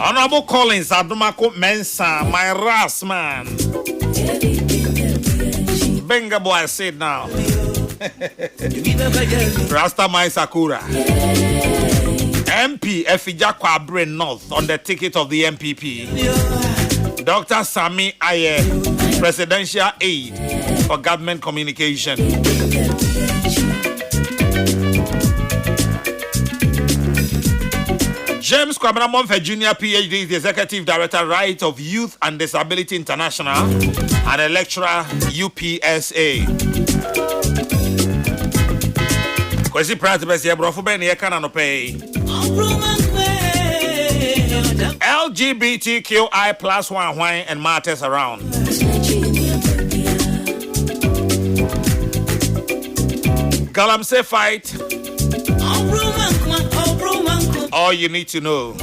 Honorable Collins Adumako Mensa, my ras man. Benga boy, I said now. Rasta Mai Sakura. MP Efijakwa Brain North on the ticket of the MPP. Dr. Sami Aye, presidential aide for government communication. James Kwabena Monfe Jr. PhD is the Executive Director, Right of Youth and Disability International, and a lecturer, UPSA. Kwesi Prat Besi Ebrofu Ben Yekan no pay. LGBTQI plus one wine and matters around. Galamsey fight. All you need to know.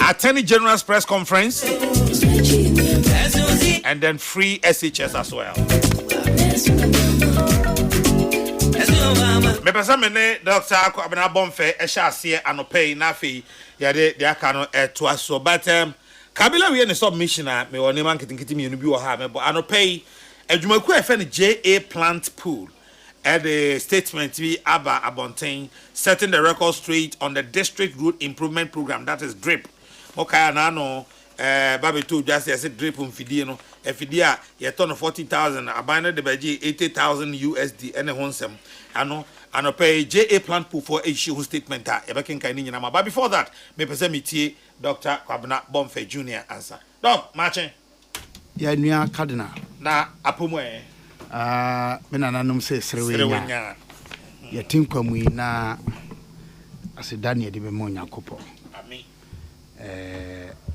Attorney General's press conference. And then free SHS as well. Me pesa mene Dr. Kwabena Bomfe Eshase anope na fe yade de aka no to aso but Kabila we ne submission me woni man kitinkiti me no bi wo ha me bo anope adwumaku efe ne JA plant pool at the statement we Aba Abontain setting the record straight on the district road improvement program, that is DRIP. Okay, na no Baby two just said drip fidie no efidia ye ton 40,000 abandon the beji 80,000 USD and honsem ano pay JA plant pool for a issue statement e be ken kan ni nyina ma. But before that me pese metie Dr. Kwabena Bomfe Jr. answer. Doc marching ya nua cardinal na apomo me nananom se serewenya ya tinkwamu na asedani e de be mo nyakopo. Amen.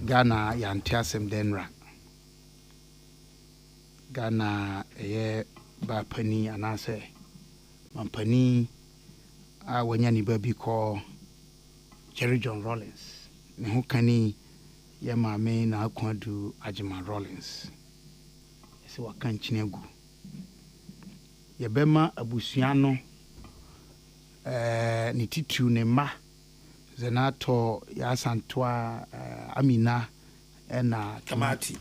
Ghana yantiasem denra Ghana ba pani anase mampani a wanya ni babi ko Jerry John Rollins ne ho kani ye maame na akwadu Ajima Rollins ese waka nchinagu ye bema abusua no ni titu ne ma Zenato ya Santoa Amina ena Kamati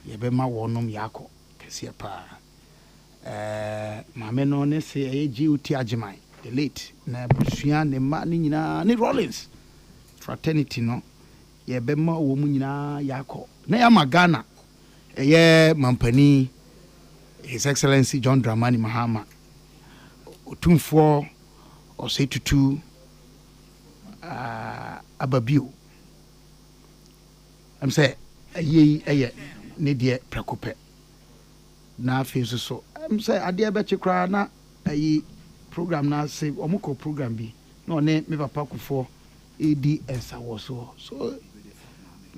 yebema wonom yako kese pa mame no ne se GUT Ajimai the late na busua ne ma ni nyina ni Rollins fraternity no yebema wo mu nyina yako na ya magana mampani His Excellency John Dramani Mahama otumfo osetutu Ababio. I'm say ye ne de prekope na afi so I'm say ade be chekra na ayi program na say omuko program bi na one me papa kufo ADS awoso so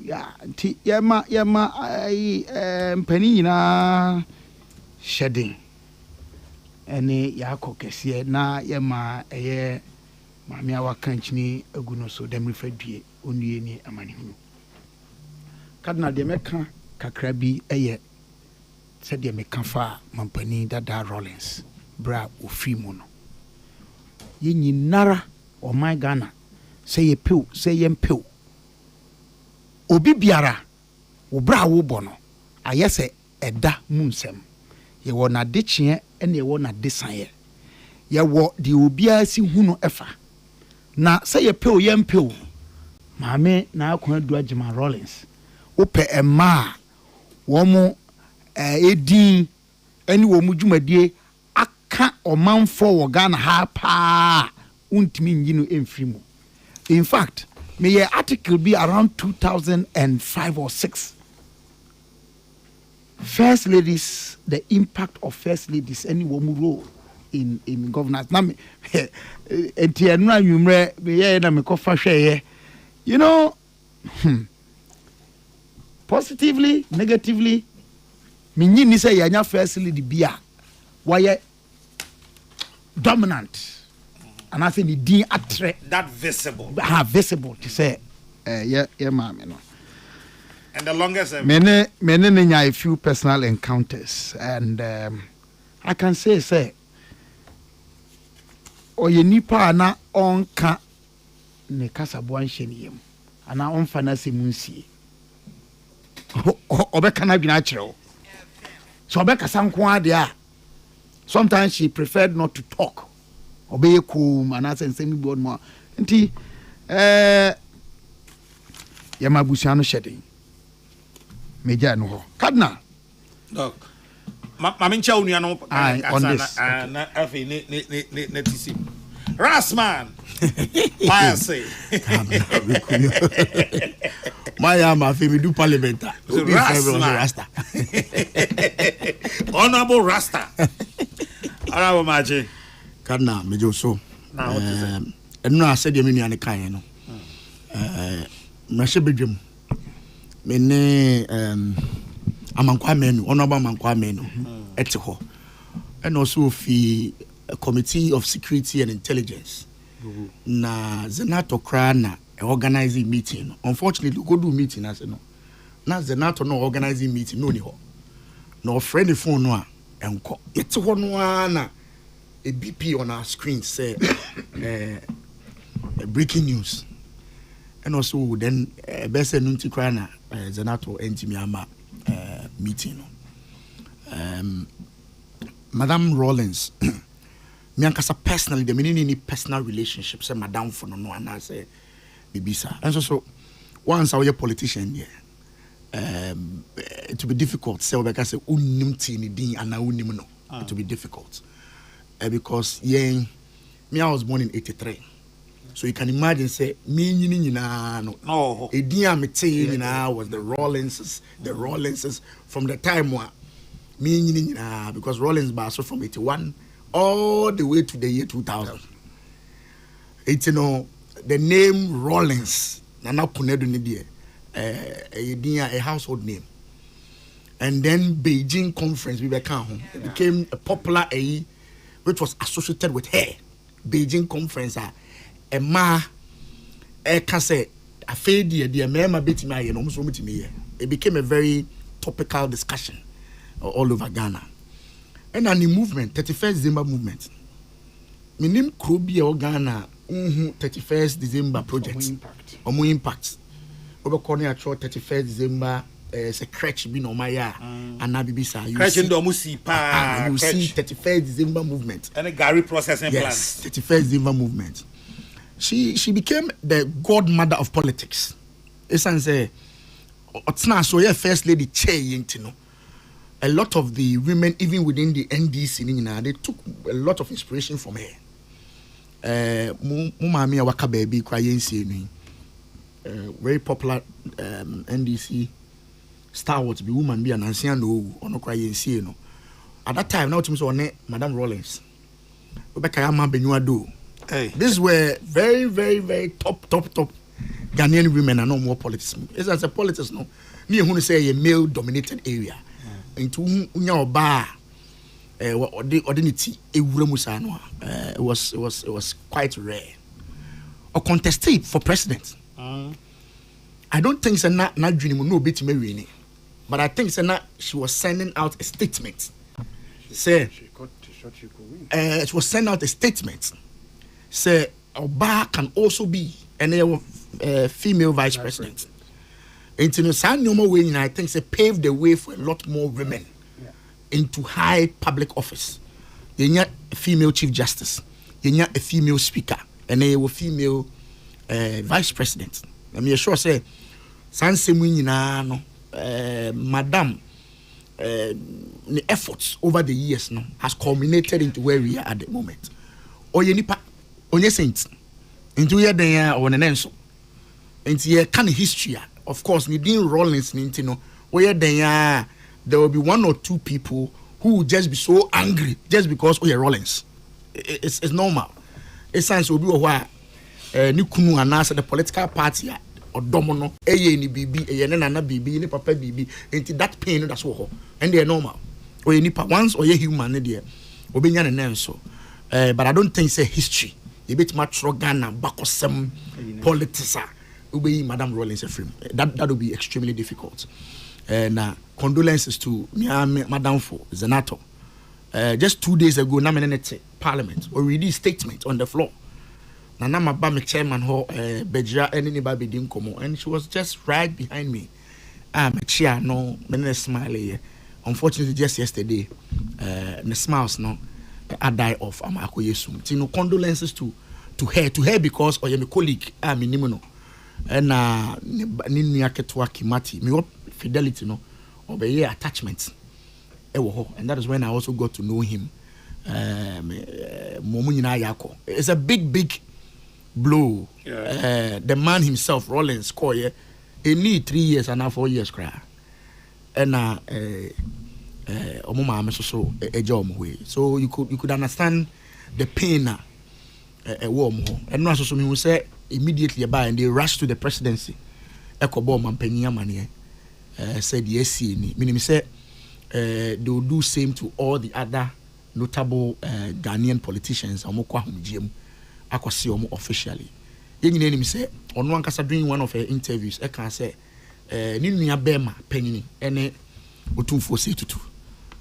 yeah nti yema ayi mpani nyina shedding ene yakọ kese na yema eye Mami awa kanchini aguno so dem refadue onue ni amanihunu. Kadna de meka kakra bi eye se de meka fa mampani Dada Rollins bra ofi mu no. Ye nyinara o my Ghana se ye pew se ye mpew. Obi biara wo bra wo bono ayese eda munsem. Ye wo na de chie ene ye wo na de sanye. Ye wo di obia si hunu efa. Na say ye pew yem pew maame na akwadu Ajima Rollins ope ema wo mu edin eni wo mu dwumadie aka omanfo wo Ghana ha pa untimi nyino emfirimu. In fact me ye article be around 2005 or 6 first ladies, the impact of first ladies any wo mu role in governance na me entianu anwumre me na me kofa hweye you know positively negatively me nyini say yanya first lady bia why dominant and I say the din atre that visible visible to say yeah mama no. And the longest many a few personal encounters and I can say oye nipa na onka ne kasabo anhyeniyem ana ɔmfa na sɛ munsie ɔbɛka na dwena kyerɛw so ɔbɛkasa nko ade a sometimes she preferred not to talk obey cool and as nsɛm bi bɔ mo nti yɛma busua no hyɛden meja no hɔ kadna doc ma mencha onua no on this na afi ne tisi Rasman I say Maya ma fe me do parliament Rasta Honorable Rasta Honorable Maji Kadna mejo so na what is it eno ase de me nua ne kan no mrahye bedwam me ne amankwa menu honorable amankwa menu ete ho and also fi committee of security and intelligence na zenato krana organizing meeting unfortunately go do meeting as no na zenato no organizing meeting no ni ho no friend phone no a enko ete ho no na a BP on our screen say breaking news and also then best nunti krana zenato entimi ama meeting Madam Rollins me ankasa personally the meaning any personal relationship say madam for no and I say bibisa and so once our politician here it will be difficult say we can say unnim ti ni din and unnim no it will be difficult because me I was born in 83 so you can imagine say me nyina no edin a mete nyina was the Rollinses from the time me nyina because Rollins baso from 81 all the way to the year 2000. It's the name Rollins nana kunedo ni die a household name. And then Beijing conference we became it became a popular which was associated with her. Beijing conference a ma can say a fade the mema bit me no so me. It became a very topical discussion all over Ghana. And the movement, 31st December movement. Minim Krobi or Ghana, 31st December project. Or more impact. Over corner at 31st December, a crutch bin on my yard. And now Bibisa. You see 31st December movement. And a Gary processing plan. Yes, 31st December movement. She became the godmother of politics. It's say, so your first lady chair, you know. A lot of the women, even within the NDC, they took a lot of inspiration from her. Mumami Waka Baby, very popular NDC stalwart, be woman, be an anciano, or no crying. At that time, now to me, Madam Rollins, Rebecca Yama Benuado. These were very, very, very top Ghanaian women and no more politics. It's as a politics, no. Me who say a male dominated area. Into unya oba ordinity ewuramusa no it was quite rare or contested for president. I don't think say na dream no bit me win, but I think say na she was sending out a statement say she was sending out a statement say oba can also be a female vice president. Into I think they paved the way for a lot more women into high public office. You need a female chief justice, you need a female speaker, and a female vice president. I mean, sure say, Madam, the efforts over the years now has culminated into where we are at the moment. Oyenipa, onye saints, into here then on an enso, into here kind of history. Of course, Nadine Rollins, where there will be one or two people who will just be so angry just because we are Rollins. It's normal. It sounds will be why Nikunu announced the political party or Domono, ni BB, Nana BB, ni Papa BB, into that pain that's what, and they are normal. Or you nipa once or you human, dear, Obinyan and Nenso. But I don't think it's a history. A bit much Rogana, Bakosem, politician. Obey Madam Rollins film. That will be extremely difficult. And condolences to Madam for Zenato. Just 2 days ago, nominated Parliament or released statement on the floor. Nana Maba me chairman ho Bejra anybody be dim komo, and she was just right behind me. Me chia no me smile. Unfortunately, just yesterday, the smiles no I die off. I'm akoyesum. Tino condolences to her because or my colleague me nimuno. And ni aketwa kimati me fidelity no obey attachment. And that is when I also got to know him. It's a big blow. Yeah. The man himself, Rollins, he need 3 years and now 4 years cry. And so you could understand the pain and no so me say immediately about and they rushed to the presidency. Ekobo man penya mane said yes ni meaning say they will do same to all the other notable Ghanaian politicians omokwa humjiem akwase omo officially. Yenyine nim say ono ankasa doing one of her interviews e kan say ni nua bema panyin ene otumfo say tutu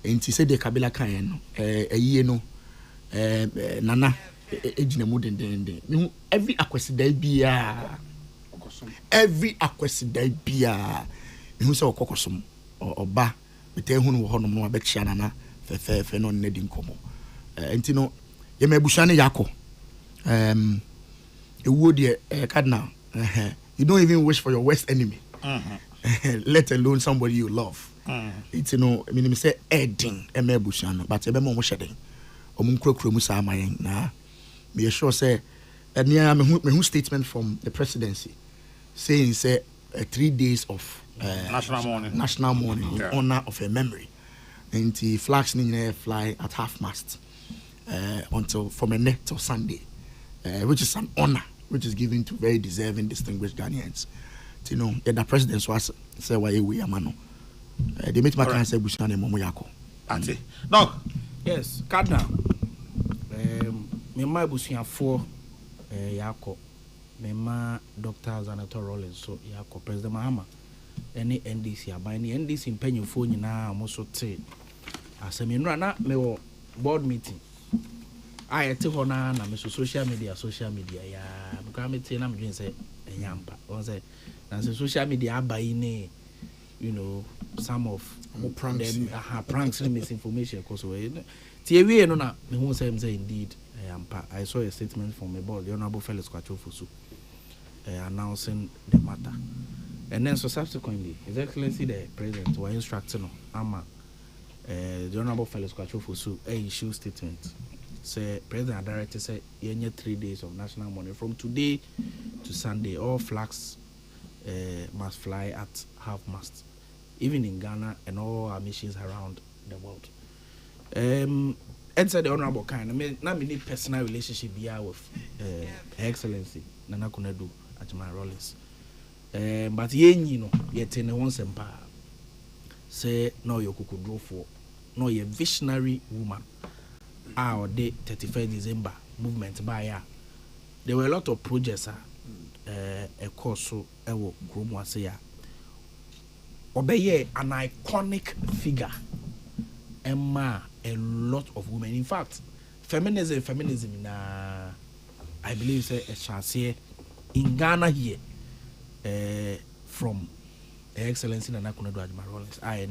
enti say de Kabila kan no ayiye no nana ejina mu dendende every akwasida bia me say okokosom oba mete hunu wo honom no abekya nana fe no nnedi nkomo enti no ye mabusha ne yakọ ewo de cardinal you don't even wish for your worst enemy let alone somebody you love enti no me say edin mabusha no but ebe mo hyeden omun krokro mu sa amayen na me sure say near me who statement from the presidency saying say 3 days of national mourning in honor of her memory. And the flags fly at half mast until from a net till Sunday, which is an honor which is given to very deserving, distinguished Ghanaians. You know, the president was say why we are mano. They make my can say Bushane Momoyako. Auntie, no, yes, Cardinal. Me my Bushia for Yako. Me ma Dr. Zanator Rollins so Yako President Mahama. Any NDC by any NDC in penny phone na almost say as a minrana me board meeting. I tell her na me social media ya because me tell am doing say yampa on say na social media by you know some of pranks them pranks and misinformation cause we tie no na me who say indeed yampa. I saw a statement from a board the honorable Felix Kwachofosu announcing the matter. And then so subsequently, His Excellency the President was instructing Ama the Honorable Felix Kwachofosu issue statement. Say President Director said 3 days of national mourning from today to Sunday. All flags must fly at half mast, even in Ghana and all our missions around the world. And said the Honorable kind. I mean, not many personal relationship here with Her Excellency Nana Kunedu Ajman Rollins. But you know, yet in once and say no, you could draw for no, you're visionary woman. Our day 31st December movement by her. There were a lot of projects. A course so ewo Kurumu say obey an iconic figure. Emma a lot of women. In fact, feminism na I believe say a chance here in Ghana here. From Her Excellency Nana Kunedu Ajman Rollins, a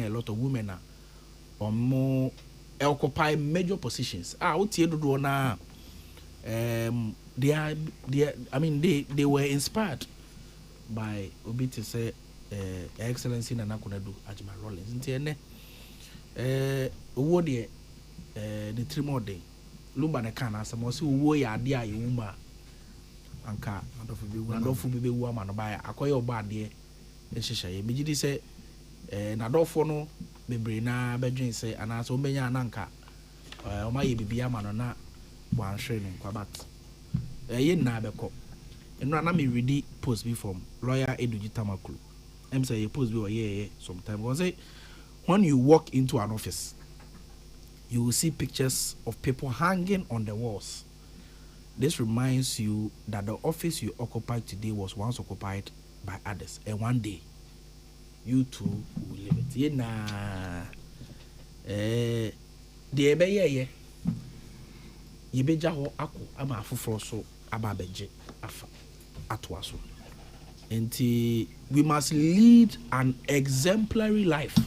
lot of women are more occupy major positions. They were inspired by Obi to say Her Excellency Nana Kunedu Ajman Rollins. The 3 more day. Lumba ne kana some was who ya dear yuma. Anka Nadolfo bibe wu ma no ba akoye oba ade e hihye ye megidi se Nadolfo no bebre na bedwen se anaso mbenya ananka o ma ye bibia ma no na wan hwe ne kwabat ye na beko eno na me ready post be from lawyer Eduji Tamakulu em say ye post be o ye sometime go say when you walk into an office you will see pictures of people hanging on the walls. This reminds you that the office you occupy today was once occupied by others, and one day you too will leave it. The ebe ye be jaho ako ama afufro so ababeje afa atwaso. And we must lead an exemplary life.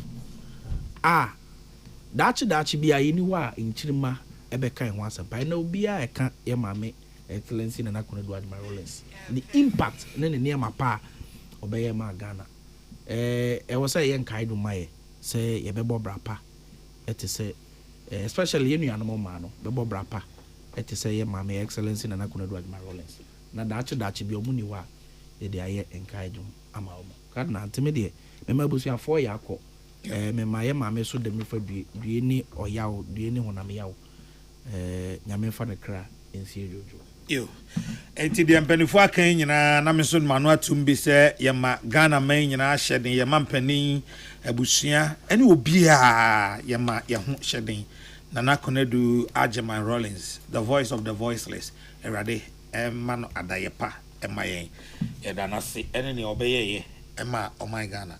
Dachi be a iniwa in Chirima ebeka and once by no be a can't yamame excellency and Nakuna do admirals. The impact near my pa obey my Ghana. I was a young Kaido Mae say Yabebo Brapa. It is say especially any animal mano, Bebo Brapa. It is say my excellency and Nakuna do admirals. Na dachi be omuniwa. They are yet encouraged ama omo kad na nteme de me mabusu afo yakọ me maye maame so de me fa due ni oyawo due ni honam yawo nyame fa ne kra ensi jojo yo enti de mpanifo akan nyina na me so manu atum bi se ye ma Ghana man nyina hyeden ye ma mpanin abusua ene obi a ye ma ye ho hyeden Nana Konadu Ajeman Rollins, the voice of the voiceless erade ma no adayepa emayen yedana se ene ne obeye ema o my Ghana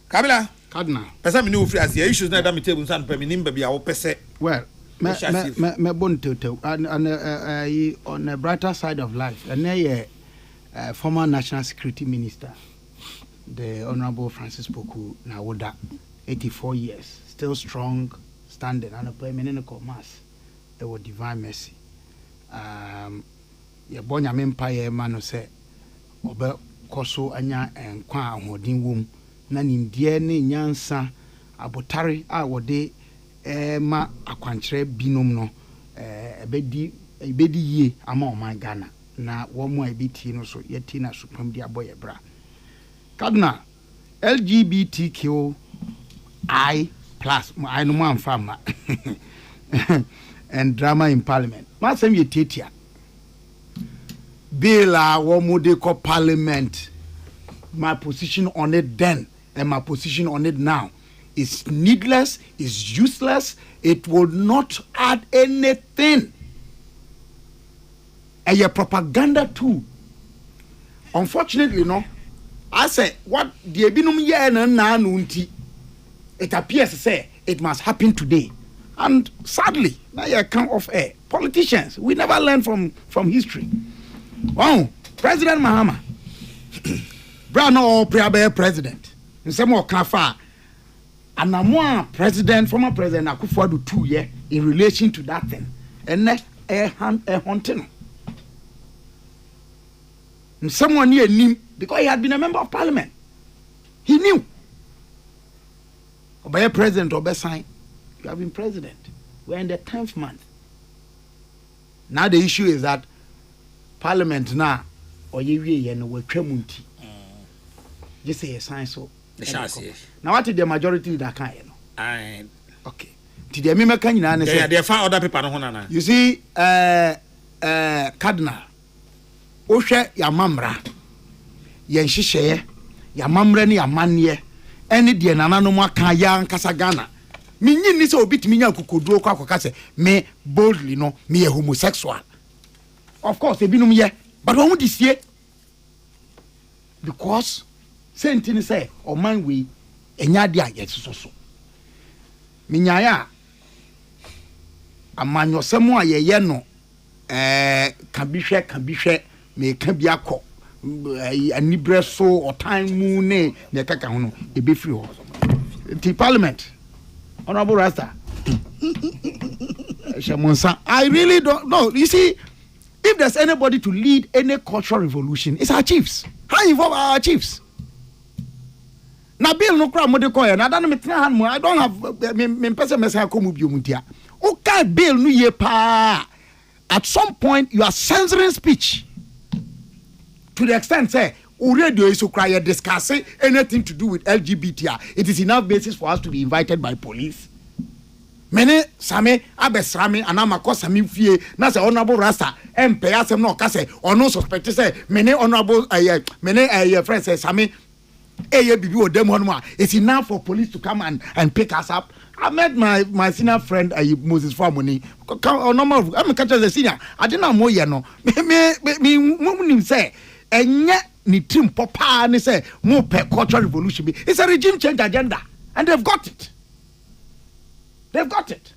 Kabila Cardinal pesa me no free as issues na da me table san pe me nimba bia wo pese well me bon toto and on the brighter side of life and former national security minister the honorable Francis Poku Nawoda 84 years still strong standing and a permanent commerce there was divine mercy ya bonya mempa ma no se obe koso anya enkwa ahodin wom na nimdie ne nyansa abotare a wode ma akwankyere binom no ebedi ye ama o man Ghana na wo mo ebiti no so yeti na supam di aboye bra Cardinal LGBTQI+ I no man fama and drama in parliament ma sem ye tetia bill a parliament. My position on it then and my position on it now is needless, is useless, it will not add anything. And your propaganda too. Unfortunately, no. I say what the ebinum ye na nunti. It appears to say it must happen today. And sadly, now you come off air. Politicians, we never learn from history. Wow, President Mahama. Brano Priabe president. In some more Kafa. And I'm president, former president, Akufo-Addo 2 years in relation to that thing. And next, a hunting. And someone near him, because he had been a member of parliament. He knew. Obey president, obey sign. You have been president. We're in the 10th month. Now the issue is that Parliament now, or you know, we're tremunti. Just say a sign so. Now, what is the majority that can you know? Okay. Did you remember? Can you understand? They found other people. You see, Cardinal, Osha Yamamra, Yanshishe, Yamamra ni Yamanye, any dear Nananoma Kaya Kasagana. Mini ni so bit minya kukudu kwa kase me boldly no me a homosexual. Of course, they be no me, but what this year? Because sentini say or man we enyadia yet so. Minyaya amanyo semo ye no can be share me can be akọ anibre so or time mu ne kaka ho no e be free ho. The parliament Honorable Rasta. I really don't know. You see, if there's anybody to lead any cultural revolution, it's our chiefs. How involve our chiefs? Now, Bill no crowd modekoya. Now, I don't have me person message come biumutia. Okay, Bill no ye pa. At some point, you are censoring speech to the extent say radio is to cry discussing anything to do with LGBT. It is enough basis for us to be invited by police. Many Same Abesrami and Amako Sami Fie, Nasa Honorable Rasta, and Payasem no Case, or no suspect to say, many honorable many friends say Sami ABB or Demonwa. It's enough for police to come and pick us up. I met my senior friend Moses Famoni. I'm a catcher the senior. I didn't know no. Me say, and yet ni team papa and say more per cultural revolution. It's a regime change agenda, and they've got it. They've got it.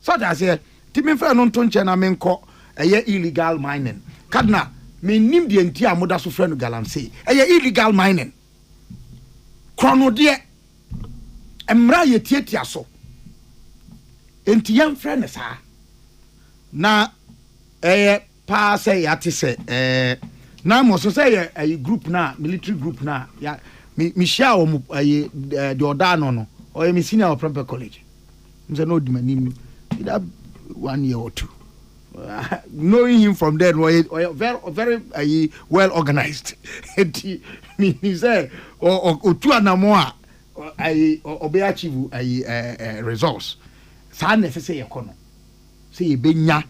So that's it. Timmy Fernon Tonchen Amenko, a illegal mining. Kadna, me nim the entire moda so friend galamsey. Illegal mining. Chrono dear. Emra ye tietia so. Enti yam friend sa. Na pa say yati say na mo so say a group na military group na ya me share o the odano no or me senior of Prempeh College. Say no di manim that 1 year or 2. Knowing him from there, very well organized. He said, or 2 and more, or be achieve results. San necessary econo. Say benya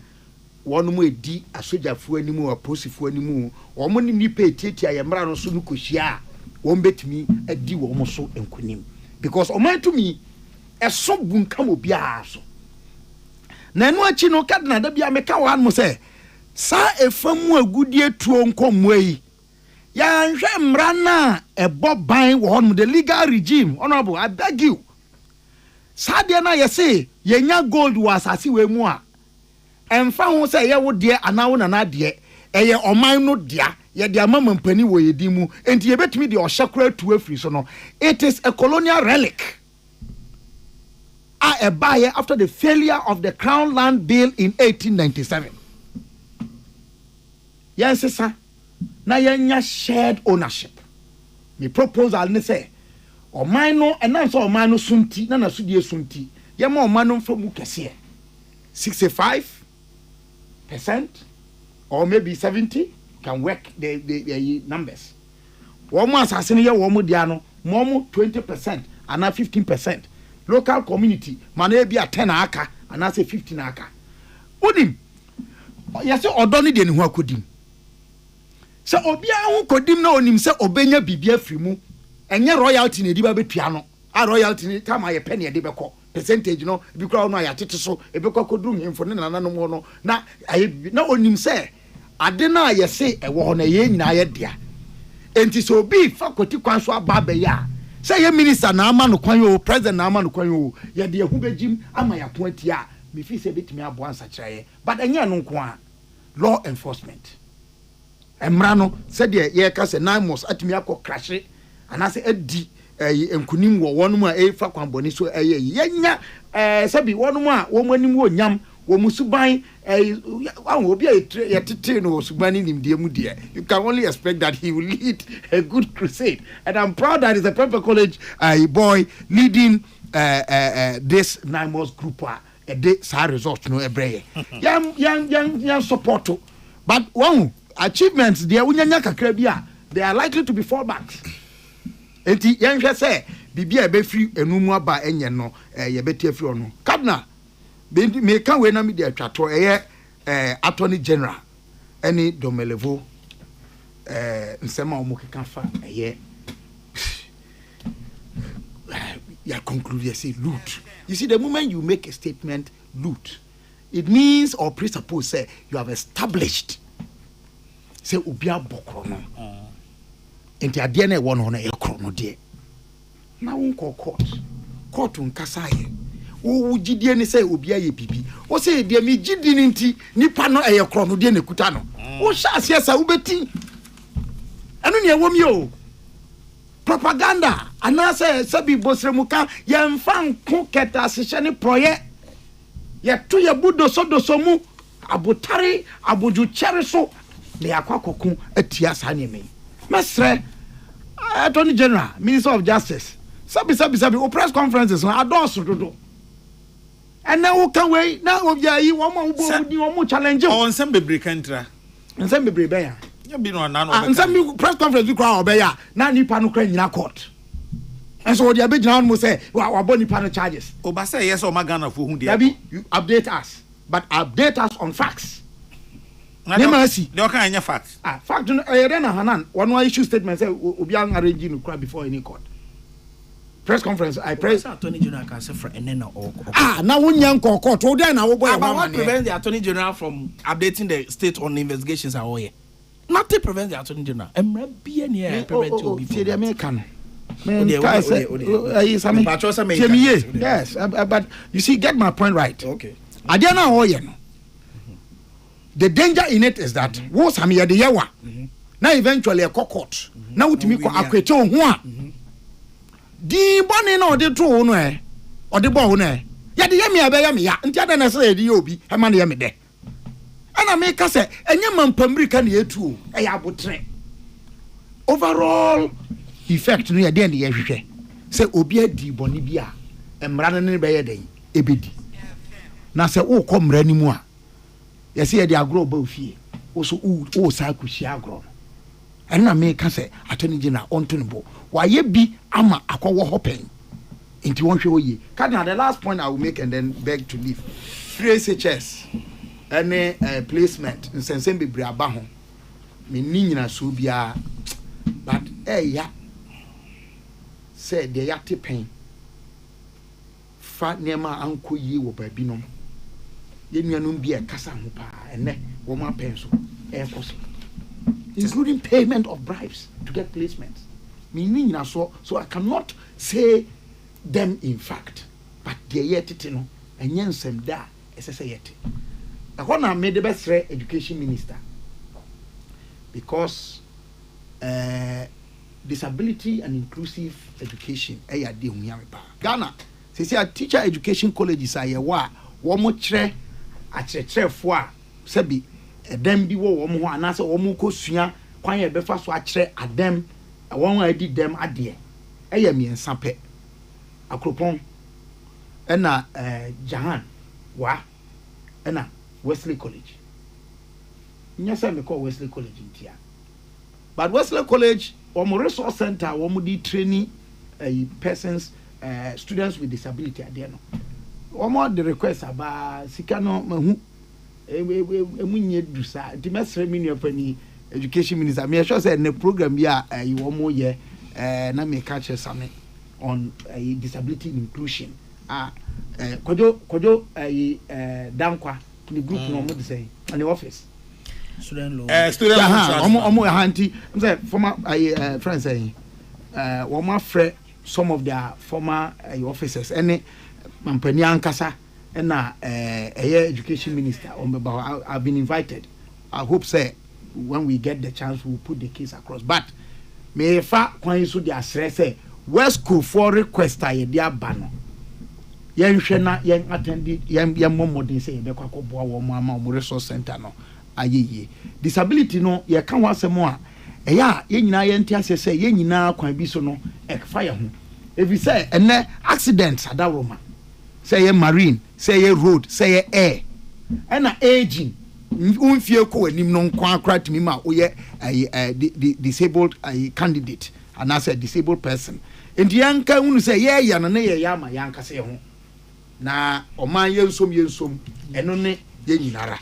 one more di a soldier for any more, a pussy for any more, or money ni pay titia yamrano sunukushia. Won't bet me a di almost so and kunim. Because o man to me, a so boon come be a so. Nanu achi no kadna da bia meka wan mo se sa efamu agudie tuo nkomwe ya nhwe mra na ebo ban wo hon the legal regime honorable I beg you sa de na ye say yenya gold was asase we mu a emfa ho se ye wo de anawo na de eye oman no dia ye de amama mpani wo yedi mu enti ye betumi de ohyakura tu afiri so no it is a colonial relic. A buyer after the failure of the Crown Land Bill in 1897. Yes, sir. Na yenya shared ownership. Me proposal ne say, o mino and na so o mino sunti na na sudie sunti. Ye ma o mino from mu kese. 65% or maybe 70 can work the numbers. Wo mo asase ne ye wo mo dia no, mo mo 20% and 15%. Local community, man be a 10 aka, and I say 15 aka. Udim. Yes, or Donny den who could him. So Obia who could him know him say Obenya Bibia Frimu, and your royalty in a diba piano. A royalty in time I penny a debaco percentage, no, because I at it so a beco could do him for no more. Now I know on him say, I deny ye say a war on a yen na dear. And tis so be faculty quanswa babaya. Say ye minister na ama no kwan yo president na ama no kwan yo ye de hu begim ama ya point ya me fi se betimi abo ansa kire but enya no nko law enforcement emra no se de ye ka se nine mos atimi akọ crash anase adi enkunim wo wonu a e fa kwan boni so yenya se bi wonu a wo manim wo nyam wo musuban obi a tete no subani nimdie mu de you can only expect that he will lead a good crusade and I'm proud that is a Prempeh College boy leading this nine months group a day sa results no ebreye young support but one achievements there unyanya kakra bia they are likely to be fallbacks enti yenhwe say bibia e be free enumu aba enye no ye beti afri ono kadna me can we na me dey twato attorney general any domelevo nsema omukeka fa ya conclude you say loot. You see the moment you make a statement loot, it means or presuppose say you have established say obia bokro no enti ade na e wo no na e kro no de na won court nkasa ye wo gidie ni say obia ye bibi wo say de me gidi ni nti nipa no e kro no de na kuta no wo sha asiasa wo beti anu ne wo mi o propaganda anase sabi bosremuka yemfa nko keta sehye ne proye yeto ye budo sodo mu abotare aboju chere so le akwakoku atia sa ne me mesre attorney general minister of justice sabi o press conferences no adoso dodo and now who can we now obia yi wo mo challenge on some bebre kantra nsem bebre be ya you be no na no nsem press conference bi kwa obeya na nipa no kra nyina court and so they be gina mo say wa boni nipa no charges oba say yes o magana for hu dia you update us but update us on facts na they can anya facts fact no na hanan one issue statement say obi an arrange no kra before any court press conference I press attorney general can say for enena or na wonyan court o dey na wo boy what prevents the attorney general from updating the state on investigations are all here. Nothing prevents the attorney general. Emra be any prevent you before. The American. Yes, but you see, get my point right. Okay. Adiana Oyen. the danger in it is that wo same ye de yewa na eventually a court na wutimi ko akwete ho a di bone na ode to no ode bo ho no ye de ye me abeye me ya ntia da na say ye de obi e ma na ye me de ana me ka say enye mampamrika na yetu e ya abotre overall effect no ye de ye hwehwe say obi adi bone bi a emra no ne be ye den ebedi na say wo ko mra ni mu a ye say ye de agro ba ofie wo so wo sa akushi agro ɛna me ka sɛ attorney general onto ne bo waye bi ama akɔwɔ hɔ nti won hwɛ oye cardinal the last point I will make and then beg to leave 3 SHS any placement nsensem bebre aba ho me ni nyina so bia but ya sɛ de ya te pen fa nema anko yie wɔ ba bi no ye nuanom bi e kasa ho pa ene wo ma pen so koso including payment of bribes to get placements. Meaning, so I cannot say them in fact, but they yet no and yen sem da as I say yet. I want to make the best education minister because disability and inclusive education. Ghana, say a teacher education colleges are wa mo chere a chere for sebi. Dem bi wo wo ho anase wo mu kosua kwan ye befa so a kire adem won adi dem ade eye miensa pe akropon ena Jahan wa ena Wesley College nyasa me call Wesley College ntia but Wesley College wo mo resource center wo mo di training persons students with disability ade no wo mo the request aba sika no mahu emunye dusa the mesre mini opani education minister me sure say the program bi a you wo ye na me catch some on disability inclusion kojo dankwa the group no mo say on the office student loan omo hanti say former friends say wo ma frɛ some of their former officers any mampani ankasa and education minister I've been invited. I hope say when we get the chance we'll put the case across. But me fa kwan so dia sre say West School for request a dia bano. Yen hwe na yen attend yen momodin say be kwakọ boa wo ama mo resource center no ayeye. Disability no ye ka ho asemo a eya yen nyina yen ti ase say yen nyina kwan bi so no e fire ho. If you say ene accidents adawroma say ye marine, say ye road, say ye air. And aging, unfie ko anim no kwa kra timi ma oye disabled candidate and as a disabled person. And yanka unu say ye ya no ye ya ma yanka say ho. Na oman yensom eno ne ye nyinara.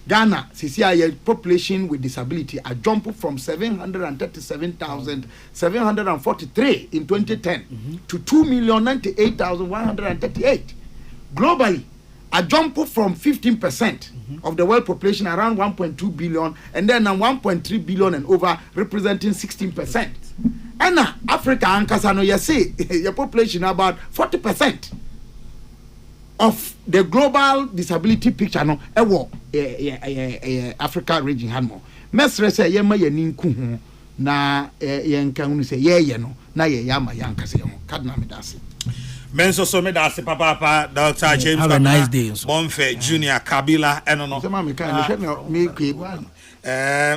Ghana sisi a population with disability a jump from 737,743 in 2010 to 2,098,138. Globally, a jump from 15% of the world population around 1.2 billion and then 1.3 billion and over representing 16%. And Africa and Kasano, you see, your population about 40% of the global disability picture. No, Africa region had more. Mestre say yema yeninku na yenka unu say ye no na ye yama yanka say kadna medasi. Menso so me dasi papa Dr. James have a nice day Bonfe Junior Kabila enono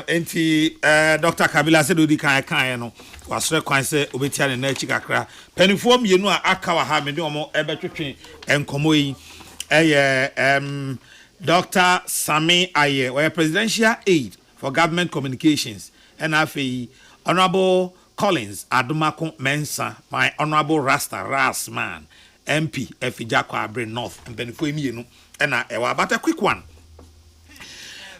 enti Dr. Kabila said odi kan no wasre kwan se obetia ne na chi kakra panifo mienu a aka wa ha me de omo ebetwetwe enkomo yi Dr. Sami Aye we presidential aide for government communications and afei Honorable Collins Adumako Mensa, my Honorable Rasta Rasman, MP, Efijako Abre North, and Benefo Mienu, and about a quick one.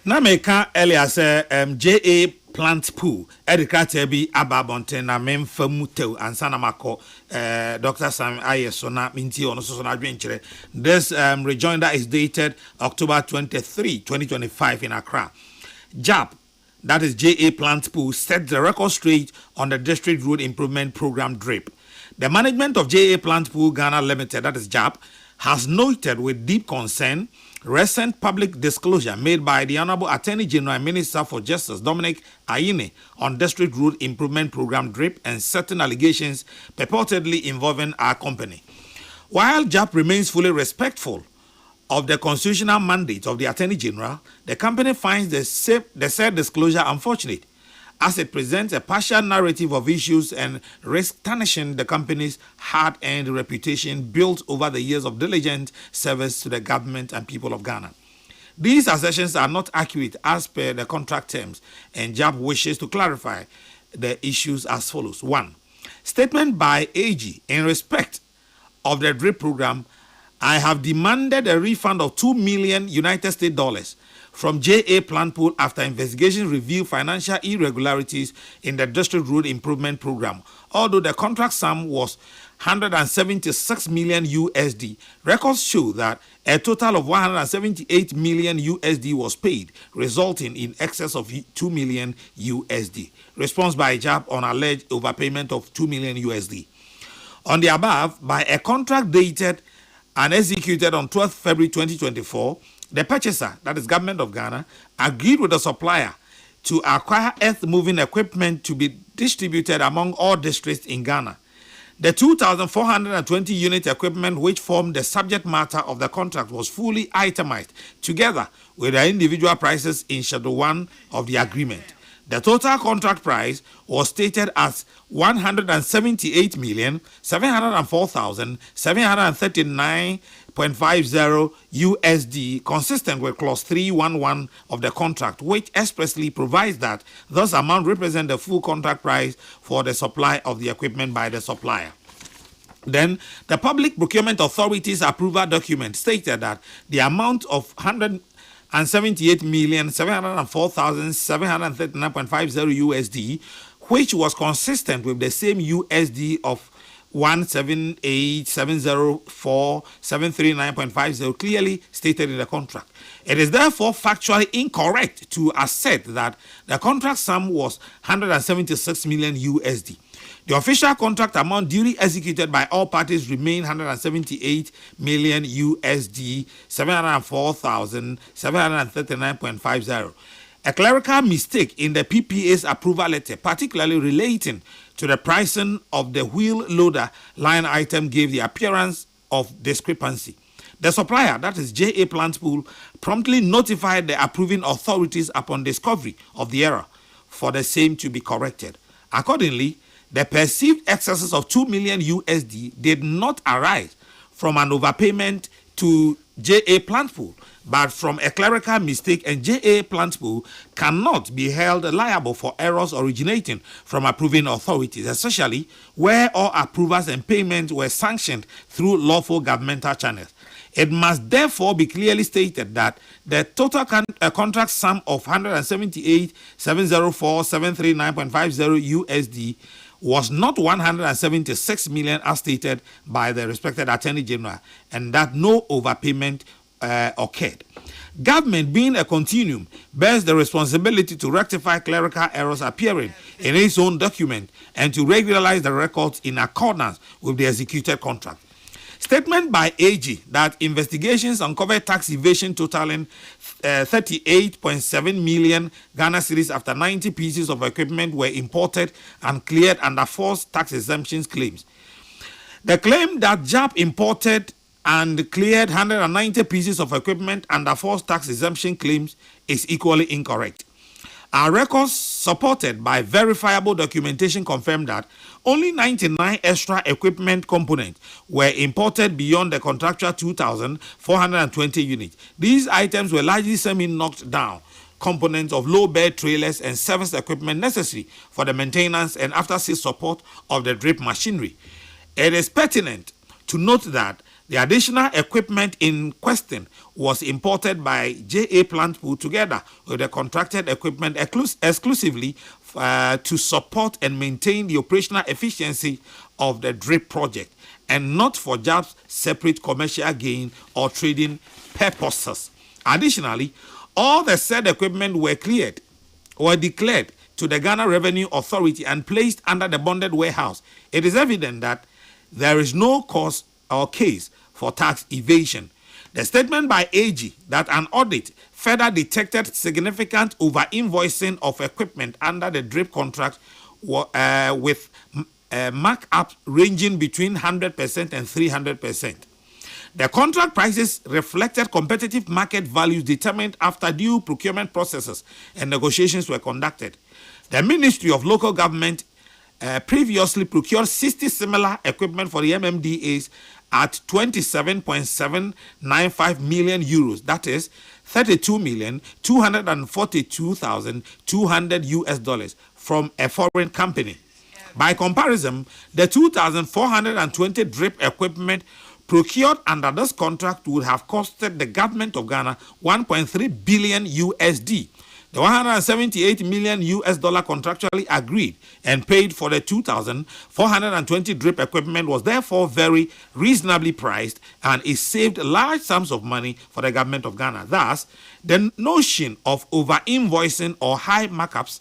Na meka earlier say JA Plant Pool, Edikatebi Ababonte, na Memfamutel, and Sanamako, Dr. Sam Ayesona, Minti, on Sosona Adventure. This rejoinder is dated October 23, 2025 in Accra. JAP. That is JA Plant Pool set the record straight on the District Road Improvement Program DRIP. The management of JA Plant Pool Ghana Limited, that is JAP, has noted with deep concern recent public disclosure made by the Honorable Attorney General and Minister for Justice Dominic Ayine on District Road Improvement Program DRIP and certain allegations purportedly involving our company. While JAP remains fully respectful of the constitutional mandate of the Attorney General, the company finds the said disclosure unfortunate, as it presents a partial narrative of issues and risks tarnishing the company's hard-earned reputation built over the years of diligent service to the government and people of Ghana. These assertions are not accurate as per the contract terms, and JAP wishes to clarify the issues as follows. 1. Statement by AG in respect of the DRIP program. I have demanded a refund of $2 million United States dollars from JA Plant Pool after investigations revealed financial irregularities in the District Road Improvement Program. Although the contract sum was 176 million USD, records show that a total of 178 million USD was paid, resulting in excess of 2 million USD. Response by JAP on alleged overpayment of 2 million USD. On the above, by a contract dated and executed on 12th February 2024, the purchaser, that is Government of Ghana, agreed with the supplier to acquire earth-moving equipment to be distributed among all districts in Ghana. The 2,420 unit equipment which formed the subject matter of the contract was fully itemized together with the individual prices in Schedule 1 of the agreement. The total contract price was stated as 178,704,739.50 USD, consistent with Clause 311 of the contract, which expressly provides that those amount represent the full contract price for the supply of the equipment by the supplier. Then, the Public Procurement Authority's approval document stated that the amount of 178,704,739.50 USD, which was consistent with the same USD of 178,704,739.50 clearly stated in the contract. It is therefore factually incorrect to assert that the contract sum was 176 million USD. The official contract amount duly executed by all parties remained 178 million USD, 704,739.50. A clerical mistake in the PPA's approval letter, particularly relating to the pricing of the wheel loader line item, gave the appearance of discrepancy. The supplier, that is JA Plant Pool, promptly notified the approving authorities upon discovery of the error for the same to be corrected. Accordingly, the perceived excesses of 2 million USD did not arise from an overpayment to JA Plant Pool, but from a clerical mistake, and JA Plant Pool cannot be held liable for errors originating from approving authorities, especially where all approvals and payments were sanctioned through lawful governmental channels. It must therefore be clearly stated that the total contract sum of 178,704,739.50 USD was not 176 million as stated by the respected Attorney General, and that no overpayment occurred. Government, being a continuum, bears the responsibility to rectify clerical errors appearing in its own document and to regularize the records in accordance with the executed contract. Statement by AG that investigations uncovered tax evasion totaling 38.7 million Ghana cedis after 90 pieces of equipment were imported and cleared under false tax exemptions claims. The claim that JAP imported and cleared 190 pieces of equipment under false tax exemption claims is equally incorrect. Our records, supported by verifiable documentation, confirm that only 99 extra equipment components were imported beyond the contractual 2,420 units. These items were largely semi-knocked down components of low-bed trailers and service equipment necessary for the maintenance and after-sales support of the drip machinery. It is pertinent to note that the additional equipment in question was imported by JA Plant Pool together with the contracted equipment exclusively to support and maintain the operational efficiency of the drip project, and not for JAP's separate commercial gain or trading purposes. Additionally, all the said equipment were declared to the Ghana Revenue Authority and placed under the bonded warehouse. It is evident that there is no cause or case for for tax evasion. The statement by AG that an audit further detected significant over-invoicing of equipment under the DRIP contract with markup ranging between 100% and 300%. The contract prices reflected competitive market values determined after due procurement processes and negotiations were conducted. The Ministry of Local Government previously procured 60 similar equipment for the MMDAs at 27.795 million euros, that is 32,242,200 US dollars from a foreign company. By comparison, the 2,420 drip equipment procured under this contract would have costed the government of Ghana 1.3 billion USD. The 178 million US dollar contractually agreed and paid for the 2,420 drip equipment was therefore very reasonably priced, and it saved large sums of money for the government of Ghana. Thus, the notion of over-invoicing or high markups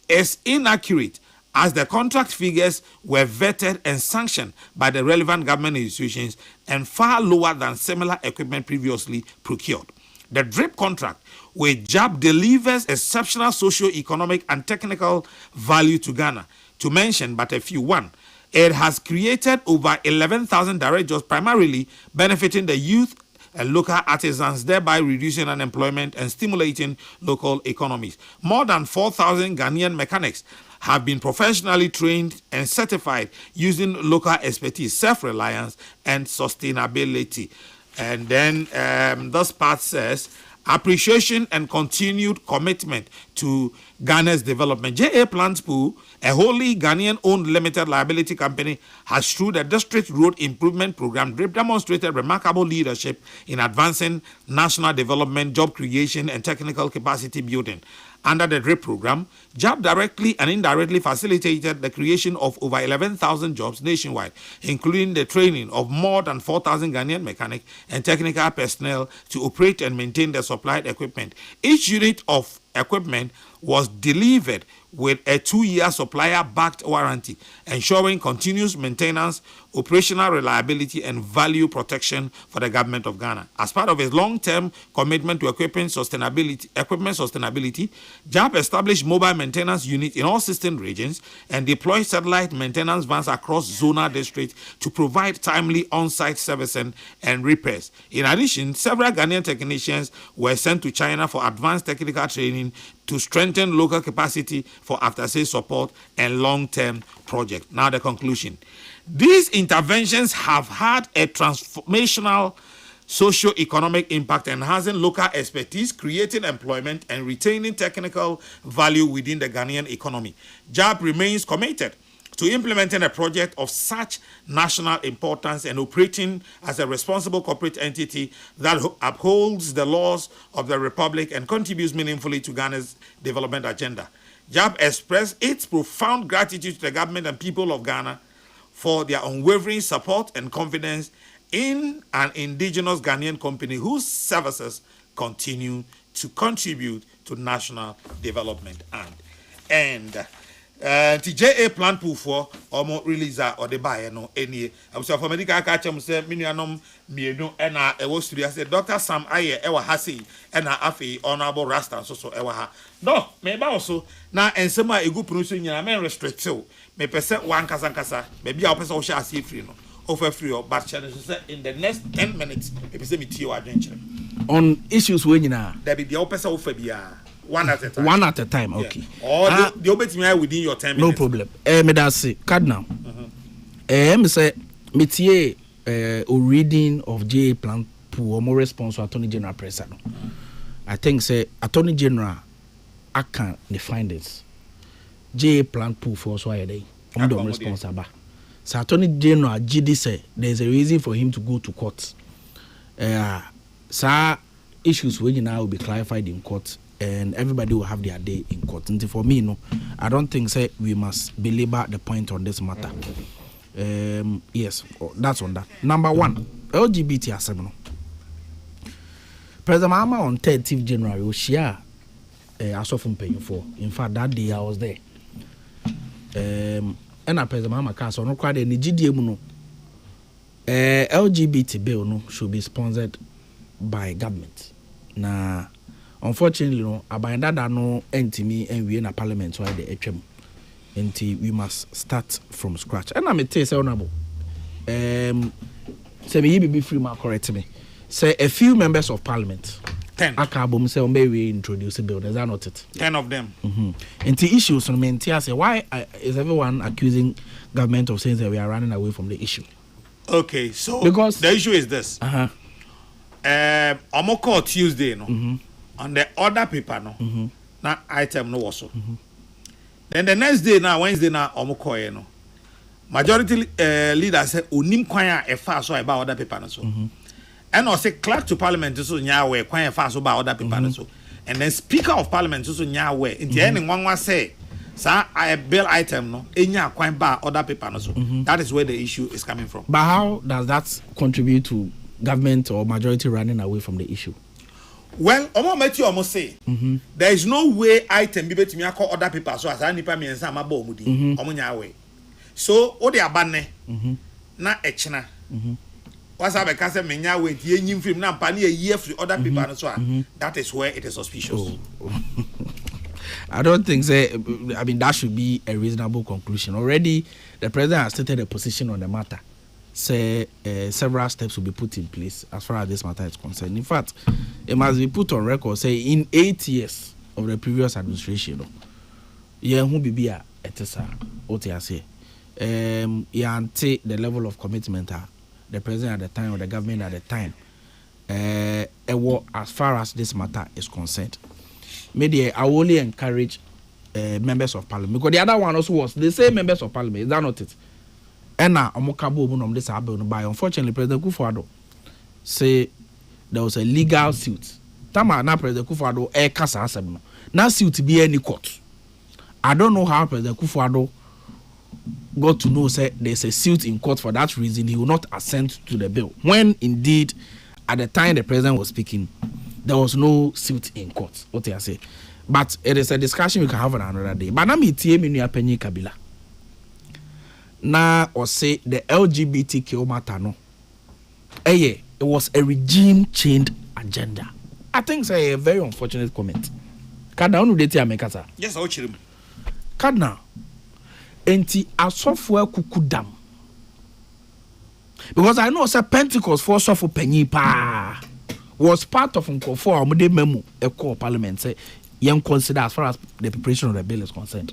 is inaccurate, as the contract figures were vetted and sanctioned by the relevant government institutions and far lower than similar equipment previously procured. The DRIP contract with JAB delivers exceptional socio-economic and technical value to Ghana. To mention but a few: one, it has created over 11,000 direct jobs, primarily benefiting the youth and local artisans, thereby reducing unemployment and stimulating local economies. More than 4,000 Ghanaian mechanics have been professionally trained and certified using local expertise, self-reliance, and sustainability. And then this part says, appreciation and continued commitment to Ghana's development. JA Plant Pool, a wholly Ghanaian-owned limited liability company, has through the District Road Improvement Program DRIP demonstrated remarkable leadership in advancing national development, job creation, and technical capacity building. Under the DRIP program, JAB directly and indirectly facilitated the creation of over 11,000 jobs nationwide, including the training of more than 4,000 Ghanaian mechanic and technical personnel to operate and maintain the supplied equipment. Each unit of equipment was delivered with a 2-year supplier-backed warranty, ensuring continuous maintenance, operational reliability, and value protection for the government of Ghana. As part of its long-term commitment to equipment sustainability, JAB established mobile maintenance units in all 16 regions and deployed satellite maintenance vans across zonal districts to provide timely on-site servicing and repairs. In addition, several Ghanaian technicians were sent to China for advanced technical training to strengthen local capacity for after-sales support and long-term projects. Now the conclusion. These interventions have had a transformational socio-economic impact, enhancing local expertise, creating employment, and retaining technical value within the Ghanaian economy. JAB remains committed to implementing a project of such national importance and operating as a responsible corporate entity that upholds the laws of the Republic and contributes meaningfully to Ghana's development agenda. JAB expressed its profound gratitude to the government and people of Ghana for their unwavering support and confidence in an indigenous Ghanaian company whose services continue to contribute to national development. And TJA Plant Pool for almost release or the buyer no any. I was for medical catch him say minianum mienu and I was to say Dr. Sam Aye ewa hasi and afi honorable Rasta so ewa ha. No, maybe also now and some a good pronunciation I mean restrict so me percent one kasa maybe I'll person shall see free no offer free or but challenge in the next 10 minutes maybe say me tea adventure on issues when you know there be the opposite offer bia. One at a time. One at a time, okay. Yeah. Or the obey within your 10 minutes. No problem. Me da say cardinal. Me say me tie a reading of J Plant Pool or more response to Attorney General Press. I think say Attorney General I can the findings. J Plant Pool for so I day. I'm responsible. So Attorney General GD say there's a reason for him to go to court. So issues when now will be clarified in court. And everybody will have their day in court. And for me, no, I don't think say we must belabor the point on this matter. Yes, that's on that. Number one, LGBT assembly. President Mahama on 30th January will share a soft paying for. In fact, that day I was there. And I President Mahama can't so no quite any GDM no. LGBT bill no should be sponsored by government. Na unfortunately no abandada no entimi and we na parliament why the HM. Until we must start from scratch. And I'm say honorable. Say me be free ma correct me. Say a few members of parliament 10 akabom say may we introduce a bill. Is that not it? 10 of them. Into issues on me say why is everyone accusing government of saying that we are running away from the issue? Okay, so because the issue is this. Omoko Tuesday no. On the other paper no. Na item no also. Then the next day now, Wednesday now, Omoko no. Majority leader said unim kwanya e fa so about other paper so. And also clerk to parliament so nyawe kwanya fa so about other paper so. And then speaker of parliament so nyawe. Inti any one say sa a bill item no enya kwanya ba other paper so. That is where the issue is coming from. But how does that contribute to government or majority running away from the issue? Well, almost say there is no way item be betimi akọ other people so as nipa me nsa ma ba omudi omunya we. So o de abane na echina. What's up because me nya we tie nyim film na mpa na ye free other people so that is where it is suspicious. I don't think I mean that should be a reasonable conclusion. Already the president has stated a position on the matter. Say several steps will be put in place as far as this matter is concerned. In fact, it must be put on record. Say in 8 years of the previous administration, who be a etesa OTC, the level of commitment the president at the time or the government at the time, as far as this matter is concerned. Maybe I only encourage members of parliament because the other one also was the same members of parliament. Is that not it? And now, this by unfortunately, President Kufuor say there was a legal suit. Tama now President Kufuor kasa asem. Now suit be any court. I don't know how President Kufuor got to know say there's a suit in court. For that reason, he will not assent to the bill. When indeed, at the time the president was speaking, there was no suit in court. What I say, but it is a discussion we can have on another day. But now me tie me nua panyi Kabila. Na or say the LGBTQ matter no. It was a regime change agenda. I think it's a very unfortunate comment. Kada onu deti amekasa. Yes, I chirim. Kada enti asofo kukudam. Because I know say Pentecost for sofo panyi pa was part of nkofo amode memo e call parliament say yen consider as far as the preparation of the bill is concerned.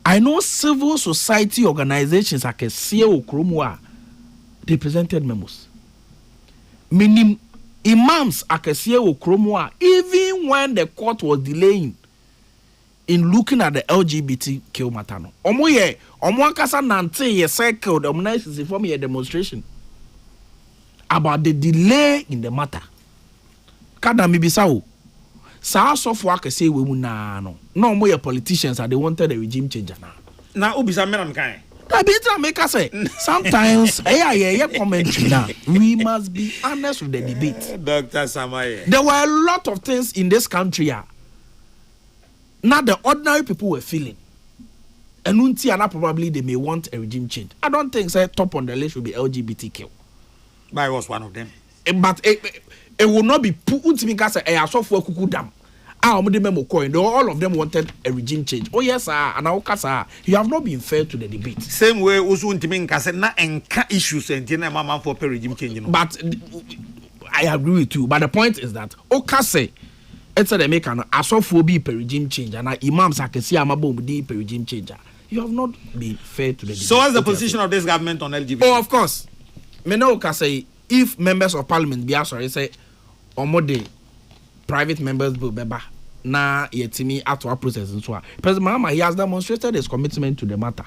I know civil society organizations like CEO Kromwa, they presented memos. Meaning imams like CEO Kromwa, even when the court was delaying in looking at the LGBTQ matter. Omo kasa nante ye cycle the organizers for me a demonstration about the delay in the matter. Kada mibisao. Sa software can say we no more politicians are they wanted a regime changer now ubisa meram kan that bit make us say sometimes commentary now we must be honest with the debate. Dr. Samaye, there were a lot of things in this country now the ordinary people were feeling and probably they may want a regime change. I don't think say top on the list will be LGBTQ, but I was one of them. But it will not be put to me because I saw for Kukudam. All of them wanted a regime change. Oh yes, sir, and I you have not been fair to the debate. Same way, also to me, na enka issues and mama for regime change. But I agree with you. But the point is that Okase, it's a make an asophobia per regime change, and imams I can see amabo per regime changer. You have not been fair to the debate. So what's the position of this government on LGBT? Oh, of course. Me no Okase. If members of parliament be sorry say omode private members will beba na yetimi atwa process nso President Mahama, he has demonstrated his commitment to the matter.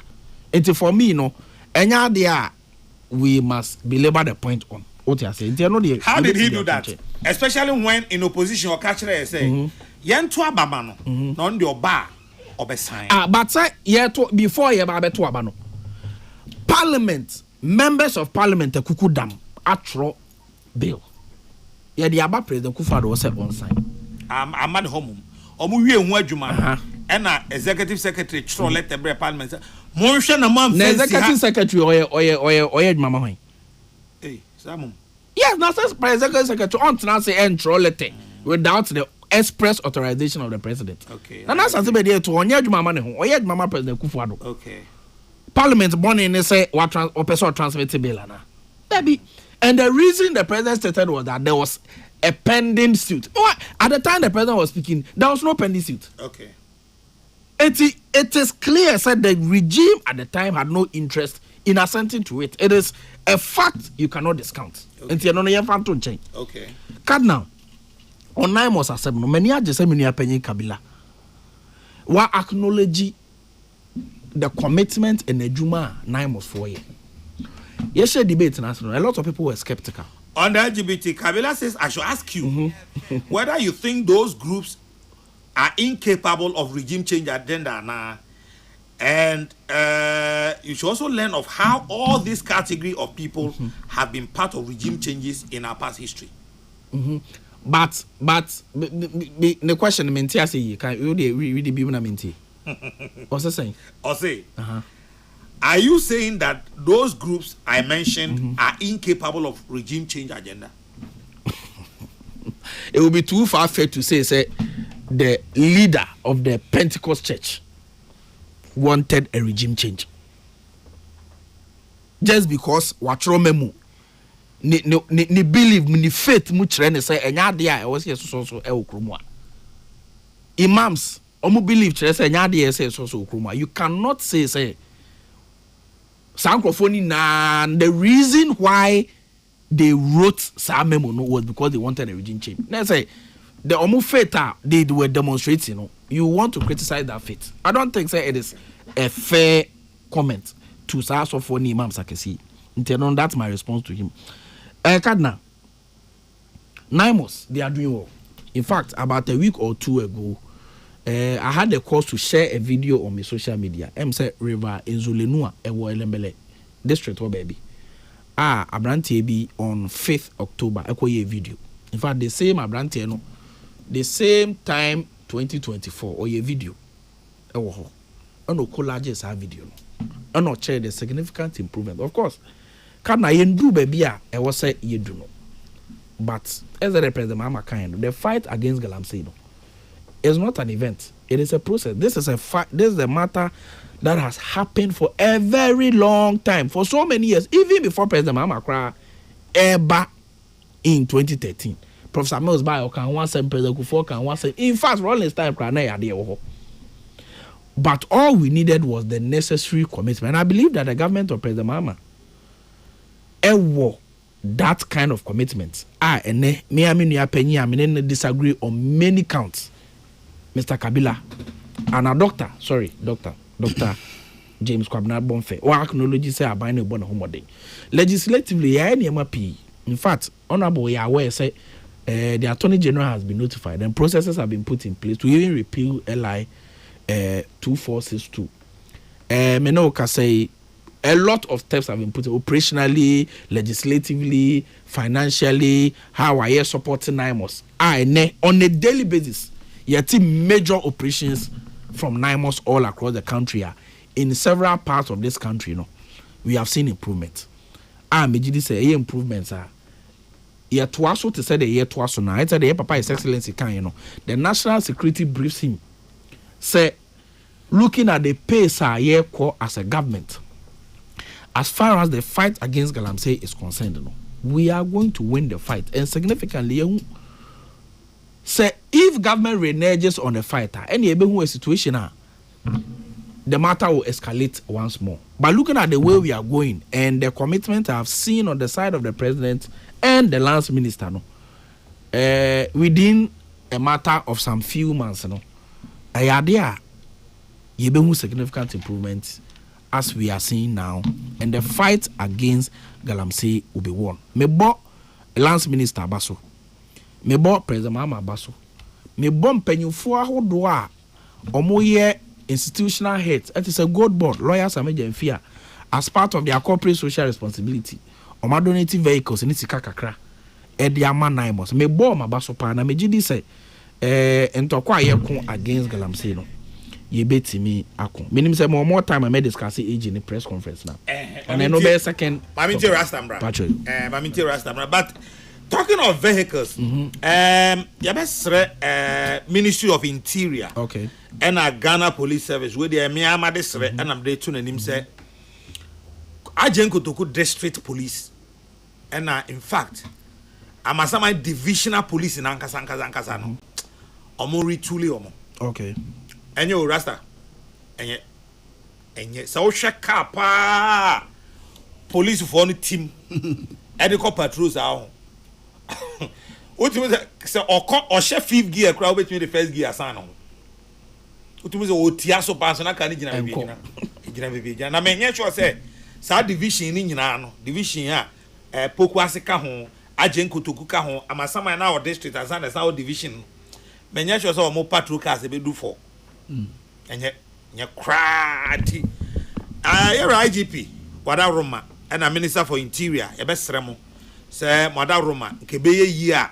And for me enya there we must belabor the point on what you say. How did he do that? Especially when in opposition or catch say yento ababa no na on the oba obesan. But say before ye ba beto aba no parliament members of parliament kukudam atro bill. Yeah, the Aba President Kufuor was set on sign. I'm at home. Omu wie hu adwuma. And executive secretary tro let the parliament Monsha na man na executive secretary oye mama hoy. Hey, Samum. Yes, now says executive secretary on to say entro letter without the express authorization of the president. Okay. And that's as be there to onye mama ne ho. Oye mama President Kufuor. Okay. Parliament born in say what person transmit bill na. Debbie. And the reason the president stated was that there was a pending suit. At the time the president was speaking, there was no pending suit. Okay. It is clear said the regime at the time had no interest in assenting to it. It is a fact you cannot discount. Okay. Okay. Cardinal, on 9 months as no many just say many penny Kabila. Wa acknowledge the commitment and the Juma 9 months 4 years. Yes, debate national. A lot of people were skeptical. On the LGBT, Kabila says, I should ask you whether you think those groups are incapable of regime change agenda now. And you should also learn of how all this category of people have been part of regime changes in our past history. But the question menti I say can you really be na menti. What's that saying? Or say, are you saying that those groups I mentioned are incapable of regime change agenda? It would be too far-fetched to say the leader of the Pentecost church wanted a regime change. Just because watro memo ni believe ni faith mu kire ne say enya de a was so e okromu a imams omu believe kire say enya de say so okromu a you cannot say sankrofoni na the reason why they wrote some memo no was because they wanted a regime change. Let's say the omu faith they were demonstrating, you want to criticize that faith. I don't think say it is a fair comment to say so for Imam Sakesi. That's my response to him. Kadna, 9 months they are doing well. In fact, about a week or two ago, I had the cause to share a video on my social media. Say River Inzulenua Ewo Elembele district or baby. Abrantie be on 5th October. Ekoye video. In fact, the same Abrantie no, the same time 2024 or a video. Ewo. No collages have video. And not share the significant improvement. Of course, can I do baby? I was say you do no. But as a representative, Mama kind, the fight against Galamsey is not an event. It is a process. This is a fact. This is a matter that has happened for a very long time, for so many years, even before President Mama ever in 2013. Professor Mills by can one say President Kufuor can one say. In fact, Rolling time but all we needed was the necessary commitment. And I believe that the government of President Mama that kind of commitment. Me disagree on many counts. Mr. Kabila and a doctor James Kwabena Bonfe or acknowledge say abine no bona homode. Legislatively, in fact, Honorable Yahweh say the Attorney General has been notified and processes have been put in place to even repeal LI 2462. Menoka say a lot of steps have been put operationally, legislatively, financially. How are you supporting NIMOS? On a daily basis, you see major operations from NIMOS all across the country. In several parts of this country, we have seen improvement. Mejidi say improvements are. Year twaso to say the year twaso now. It's the Papa His Excellency can the national security briefs him. Say, looking at the pace as a government, as far as the fight against Galamsey is concerned, we are going to win the fight. And significantly, say if government reneges on the fight, any situation, the matter will escalate once more. But looking at the way we are going and the commitment I've seen on the side of the president and the lance minister, within a matter of some few months, I idea you significant improvements as we are seeing now, and the fight against Galamsey will be won. Mebo Lance Minister Basso, Mebo President Mama Basso, Mebo Mpenyufo ahodoa omoye institutional heads. It is a good board, lawyers and fear as part of their corporate social responsibility. Oma donating vehicles in its kakra. Ediama naimos. Mebo Mabaso pa na mejidi say entokwa yeko against Galamsey no. ye bet me akon menim say more time I may discuss age in the press conference now and I know be second Maminte Rastambra Maminte Rastambra but talking of vehicles ya best Ministry of Interior okay and a Ghana Police Service where they me amadesre and am dey to nanim say Ajenkotoku District Police and in fact amasama divisional police in ankasa no omo retuli omo okay enye rasta enye so hwe car pa police for no team edico patrols ahụ otimi se o she fifth gear crowd between the first gear asan no otimi se o tia so pass na ka ni gina bebe na me nye sure say sa division ni nyina no division a poku asika ho Ajenkotoku ka ho amasama na o district asan na sa o division me nye sure say o mo patrol cars e be do for enye krati IGP wada Roma and a Minister for Interior e be sremo say wada Roma nke be ye a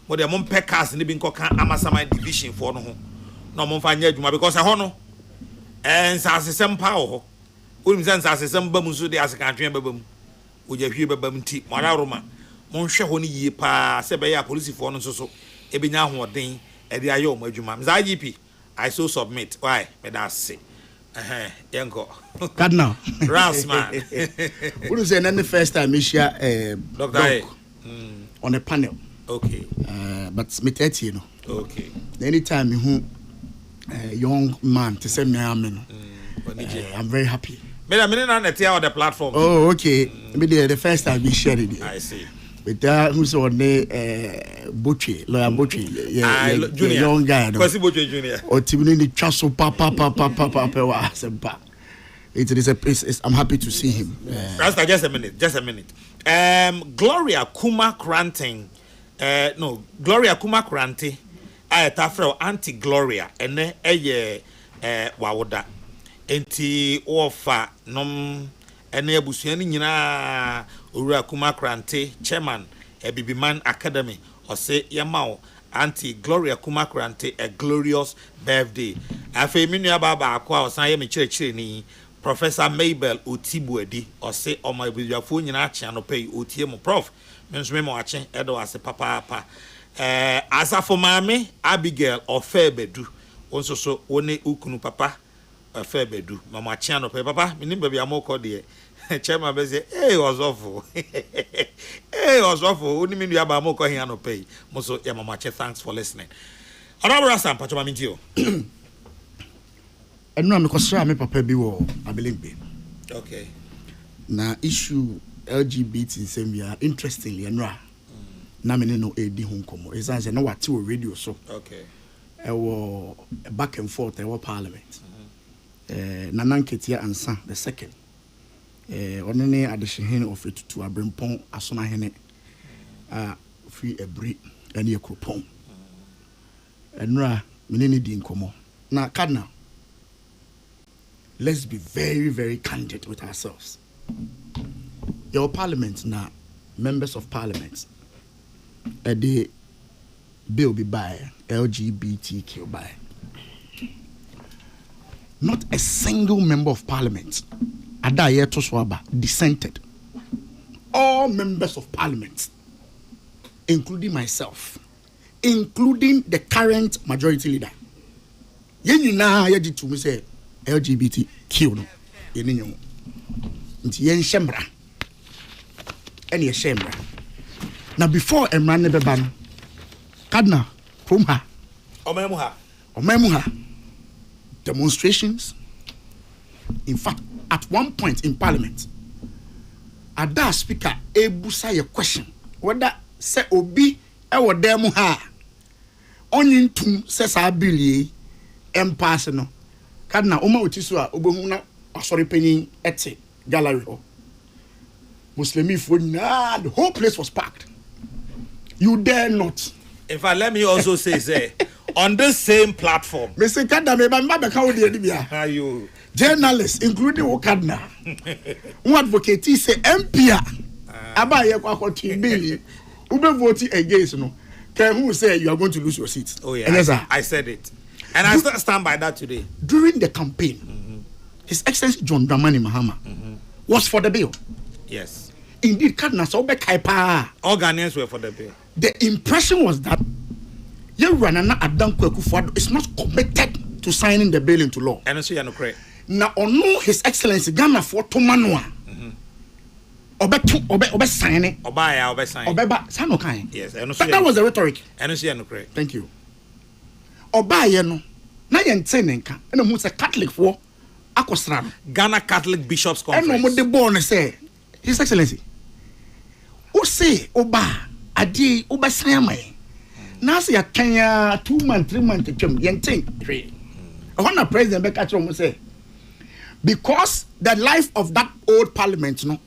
mo de mo cars ni bi nkoka amasama division for no ho na mo fa nya adwuma because ho no nsasesem pa ho onim say nsasesem ba mu so de asekantwe ba mu oja hwie ba mu ti wada Roma mo hwe ho ni yie pa se be ya police for no so e be nya hoden e de aye o mo adwuma mza IGP I so submit why me that say yanko Cardinal Ras man what is the first time we share Dr. on a panel okay but me 30 you know okay anytime you young man to say me amen I'm very happy me na on the platform oh okay me the first time we shared it I see with that who's on the Butchie lawyer Butchie junior young guy no Kwesi Butchie junior or Timini the chaso papa it's I'm happy to see him Rasta just a minute Gloria Kuma Kranting Gloria Kuma Kranti ayeta frɛ Auntie Gloria ene eye wawoda enti ofa nom ene abusuani nyina Owura Kuma Krante chairman Bibiman Academy ose yamao Auntie Gloria Kuma Krante a glorious birthday afa mi nua baba akwa osan ye me kyerɛkyerɛ ni Professor Mabel Otibuedi ose omo abusuafo nyina akyea no pay otie mo prof me nso me mo akye edo ase papa asafo maame Abigail Ofebedu wonso so woni ukunu papa Ofebedu mama akyea no pay papa me nim bia mo kɔ de chairman be say was awful was awful oni minu aba mo ko hin no pay mo so ya mama che thanks for listening honorable Sam patoma mintio enu am ko sra me papa bi wo abelembe okay na issue LGBT same interestingly enu na me no edi ho nkomo ezanse na wate wo radio so okay e wo back and forth e wo parliament na nanketia ansa the second onene adehene of etutu abrempon asona hene free ebri ene ekropon enra menene di nkomo na Cardinal let's be very very candid with ourselves your parliament na members of parliament the bill be by LGBTQ by not a single member of parliament Adaye Toswaba dissented. All members of parliament, including myself, including the current majority leader. Yeni na yedi to me say LGBTQ no. Yeni nyo. Nti yen shembra. Eni shembra. Now before Emran ne beba no, Cardinal from her. Omemuha. Demonstrations. In fact, at one point in parliament, Ada speaker ebusa your question whether say obi ewo dem ha onyin tum say sa bill pass no Cardinal oma otiso a obohu na asori panyin ete gallery ho Muslimi fo na the whole place was packed. You dare not. In fact, let me also say on this same platform Mr. Cardinal me ba be ka wo de bia ayo journalists, including Okadna, who advocate say MPA, Abaye Kwakoti Billy, who be voting against no, can who say you are going to lose your seat? Oh yeah, I said it. And I still stand by that today. During the campaign, His Excellency John Dramani Mahama was for the bill. Yes. Indeed, Cardinal Sobe Kaipa. All Ghanaians were for the bill. The impression was that Yeranana Adam Kwekufuado is not committed to signing the bill into law. And so you know correct. Now, ono His Excellency Ghana for Tomanwa. Obe sign it. Obe sign. Obeba Sano Kai. Yes, and but that was the rhetoric. And so you know correct. Thank you. Oba no. Na yente nenka. Eno mu se Catholic for akosra no. Ghana Catholic Bishops Conference. Eno mo de born say His Excellency. O say oba ade oba sign mai. Na se ya Kenya 2 months 3 months twem yente hwe. When president be catch mo say because the life of that old parliament no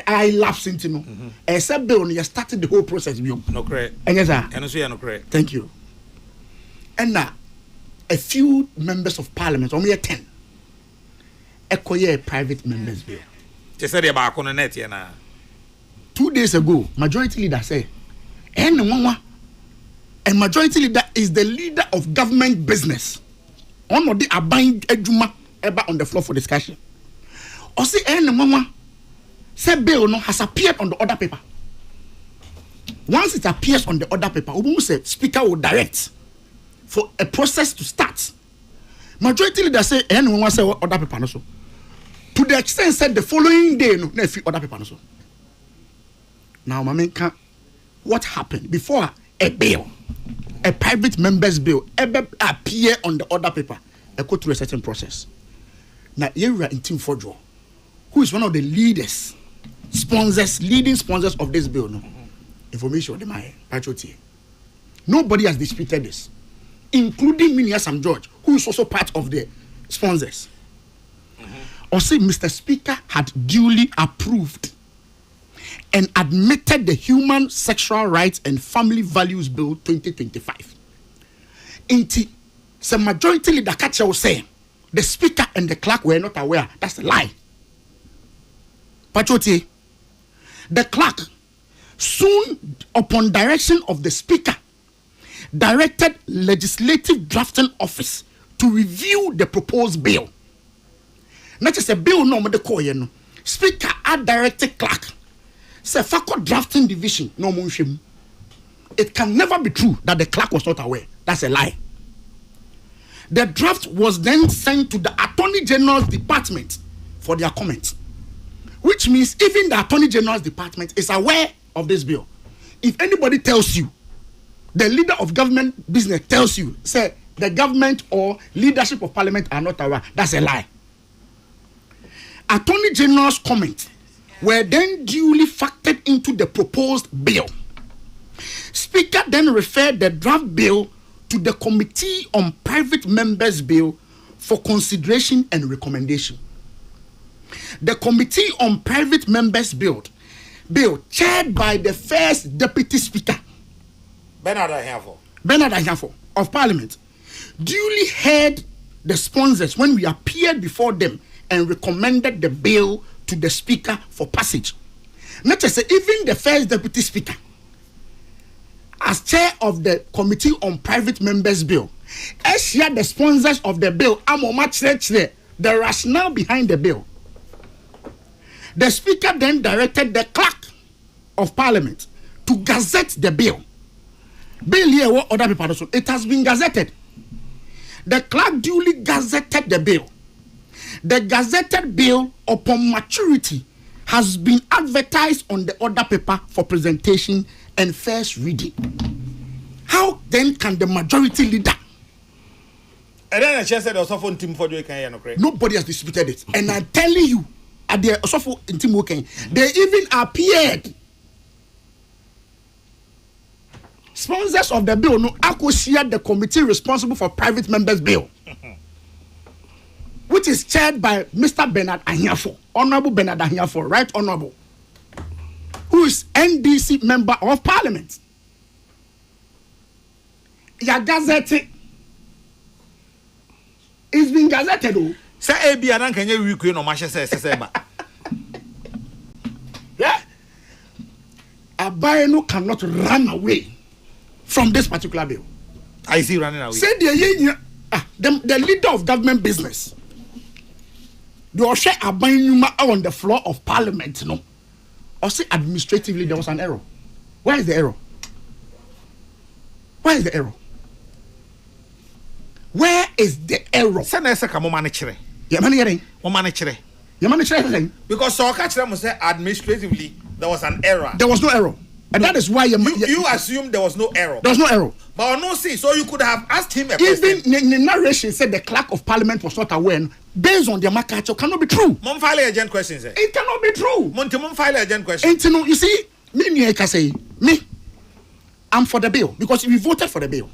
I lapsed into no except bill you started the whole process no correct. And yes sir. And so you know correct. Thank you. And now a few members of parliament only 10 a private members bill. They said about on net here now. 2 days ago majority leader say and majority leader is the leader of government business. On the abind eduma ever on the floor for discussion. Or say say bill no has appeared on the order paper. Once it appears on the order paper, we say speaker will direct for a process to start. Majority leader say anyone say order paper no so. To the extent said the following day no na order paper no so. Now mamenka what happened before a bill, a private member's bill ever appear on the order paper, go through a certain process. Now here we are in Team Forjo, who is one of the leading sponsors of this bill. No information on my patriotic. Nobody has disputed this, including Minia Sam George, who is also part of the sponsors. Or say Mr. Speaker had duly approved and admitted the Human Sexual Rights and Family Values Bill 2025. Inti, some majority leader catcher was saying the speaker and the clerk were not aware. That's a lie. Patroti, the clerk, soon upon direction of the speaker, directed Legislative Drafting Office to review the proposed bill. Not just a bill, no, the no. Speaker had directed clerk. Say Fako Drafting Division, no motion. It can never be true that the clerk was not aware. That's a lie. The draft was then sent to the Attorney General's Department for their comments, which means even the Attorney General's Department is aware of this bill. If anybody tells you, the leader of government business tells you, say the government or leadership of parliament are not aware, that's a lie. Attorney General's comments were then duly factored into the proposed bill. Speaker then referred the draft bill to the Committee on Private Members Bill for consideration and recommendation. The Committee on Private Members Bill chaired by the first Deputy Speaker, Bernard Ahiafo of Parliament, duly heard the sponsors when we appeared before them and recommended the bill to the Speaker for passage. Not just say, even the first Deputy Speaker, as chair of the Committee on Private Members Bill, as the sponsors of the bill, the rationale behind the bill. The Speaker then directed the clerk of Parliament to gazette the bill. Bill here, what other people also, it has been gazetted. The clerk duly gazetted the bill. The gazetted bill, upon maturity, has been advertised on the order paper for presentation and first reading. How then can the majority leader? And then I said also for Team Forjo can nobody has disputed it. And I'm telling you, at the also in Team Woken, they even appeared. Sponsors of the bill no associate the committee responsible for private members bill, which is chaired by Mr. Bernard Ahiafo, Honorable Bernard Ahiafo, Right Honorable, who is NDC member of Parliament. Ya gazette. It's been gazetted. Say AB and can you require no masha say ba. Yeah. Abayeno cannot run away from this particular bill. I see running away. Say the leader of government business. The Oshe Abanyuma on the floor of parliament, no. Or say administratively there was an error. Where is the error? Where is the error? Where is the error? Send us a come manage. Yeah, man, hearing. Manage. You manage everything. Because so catch them say administratively there was an error. There was no error. And that is why you assume there was no error. There was no error. But no see, so you could have asked him a question. Even the narration said the clerk of parliament was not aware. Based on the market, it cannot be true. Mom file agent questions. It cannot be true. Mom file agent questions. And you see, me, can say, I'm for the bill because we voted for the bill.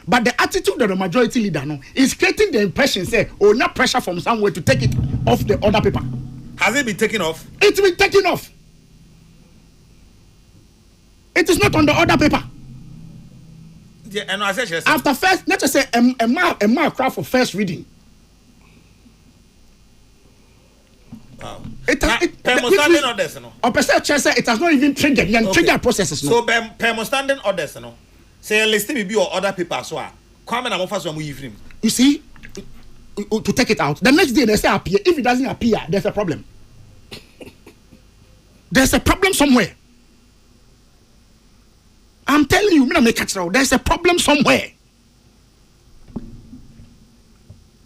But the attitude of the majority leader no, is creating the impression, say, not pressure from somewhere to take it off the other paper. Has it been taken off? It's been taken off. It is not on the other paper. Yeah, and I said after first, let's just say a mark for first reading. Wow. It has not even triggered. Trigger processes. No. So, per standing orders, no. Say list me be or other paper so come and offer some evening. You see, to take it out. The next day they say appear. If it doesn't appear, there's a problem. There's a problem somewhere. I'm telling you, there's a problem somewhere.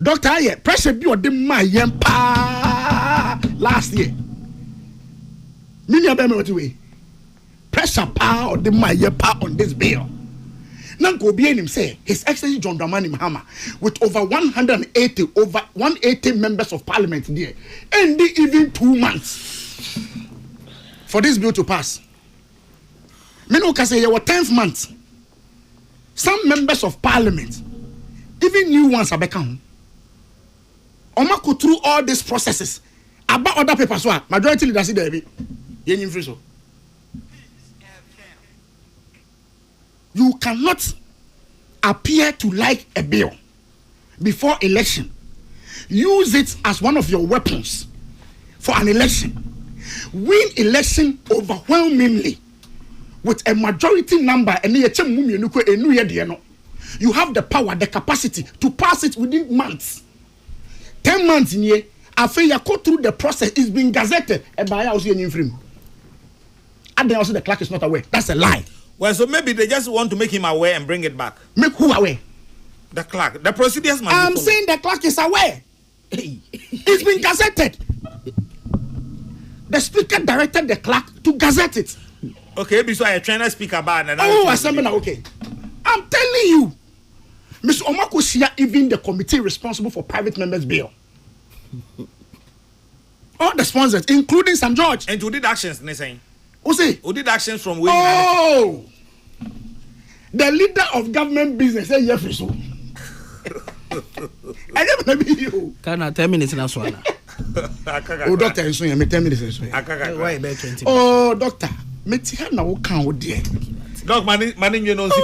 Doctor, pressure be on the my last year. Pressure power on the my on this bill. Now go be him say His Excellency John Dramani Mahama with over 180 members of parliament there, and even 2 months for this bill to pass. Meno can say your 10th month. Some members of parliament, even new ones, are become. Oma go through all these processes about other papers. Majority leader see there be. You cannot appear to like a bill before election. Use it as one of your weapons for an election. Win election overwhelmingly with a majority number, and you have the power, the capacity to pass it within months. 10 months in here, after you go through the process, it's been gazetted. And by also and then also the clerk is not aware. That's a lie. Well, so maybe they just want to make him aware and bring it back. Make who aware? The clerk. The procedures must I'm saying the clerk is aware. It's been gazetted. The speaker directed the clerk to gazette it. Okay, so I trying to speak about it. Okay. I'm telling you, Mr. Omako Shia, even the committee responsible for private members' bill. All the sponsors, including St. George. And who did actions, they saying? Who did actions from where? Oh! The leader of government business said, yes, so. I never be you. Can I 10 minutes in a swan? Oh, doctor, I'm sorry, 10 minutes in a Why about 20 Oh, doctor, Metina will count dear. Dog, money, you know, the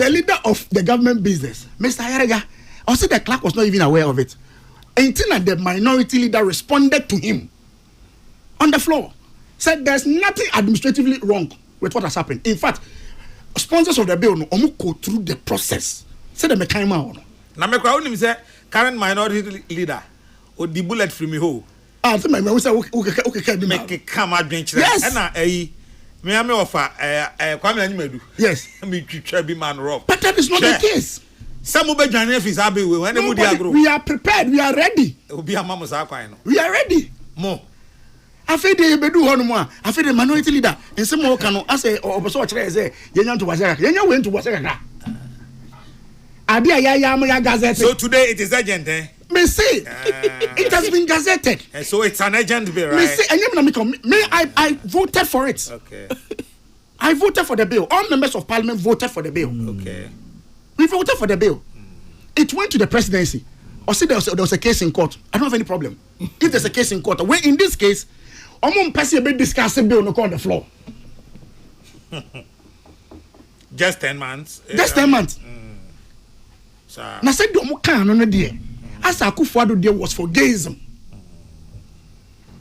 leader of the government business, Mr. Ayarega, also the clerk was not even aware of it. Until the minority leader responded to him on the floor, said there's nothing administratively wrong with what has happened. In fact, sponsors of the bill no go through the process. Say the mechanism. Now, me crowd him say current minority leader or the bullet from me ho. Ah, so my man say okay, make come out drink. Yes. And me am offer Kwame Anyimadu. Yes. Me twitwa bi man rob. But that is not the case. Some will be joining if it's abe we when we are prepared, we are ready. Obi amamo sa kwan no. We are ready. Mo. After the bedu hono mo after the minority leader in some more can say oboso kire say yenya to wasaka yenya we to wasaka abi ya gazette. So today it is urgent me say it has been gazetted. And so it's an urgent bill, right? Me say I voted for it. Okay. I voted for the bill. All members of parliament voted for the bill. Okay. We voted for the bill. It went to the presidency. Or say there was a case in court. I don't have any problem. If there's a case in court, when in this case, I'm person be discussing bill on the floor. Just 10 months. Just 10 months. Now said do can on the as Akufo-Addo there was for gayism.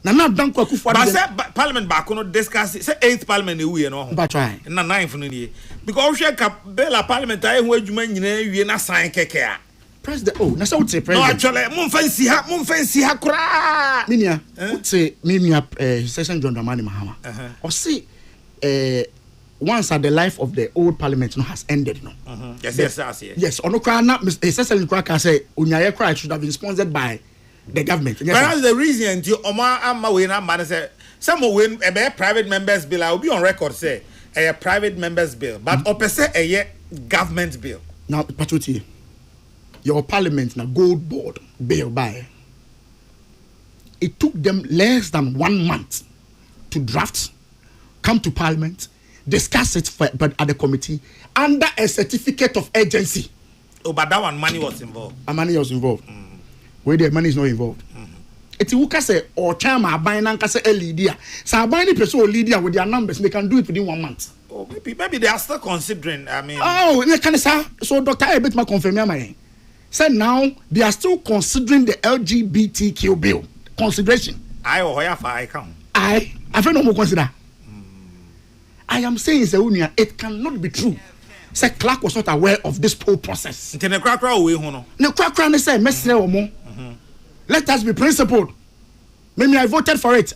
Nana Danko Akufo-Addo. But say Parliament back no discuss say 8th Parliament we no. But try. Na 9th no nie. Because we bill Parliament aye ho adwuma nyina wie na sign keke a. President, oh, na so say president. No actually, mo fancy ha kura. Minia, say Minia Session John Dramani Mahama. Or say once at the life of the old parliament no has ended no. Yes. Yes, ono kwa na Session Kraka say Unyaye cry should have been sponsored by the government. Yes, that's the reason to Oma amma we na man say some win a private members bill. I will be on record say a private members bill, but opese a government bill. Now Pachuti, your parliament na gold board bill by. It took them less than 1 month to draft, come to parliament, discuss it but at the committee under a certificate of urgency. Oh, but that one money was involved. Money was involved. Where the money is not involved. It's who can say or chairman buying and say a leader. So buying the person leader with their numbers, they can do it within 1 month. Oh, maybe they are still considering. I mean, they can say so. Dr. Ebet ma confirm me. Said now they are still considering the LGBTQ bill consideration. I come. I feel no more consider. I am saying, Zeunia, it cannot be true. Say Clark was not aware of this whole process. Can the cracker away, Hono? No cracker, say, Messi or more. Let us be principled. Maybe I voted for it.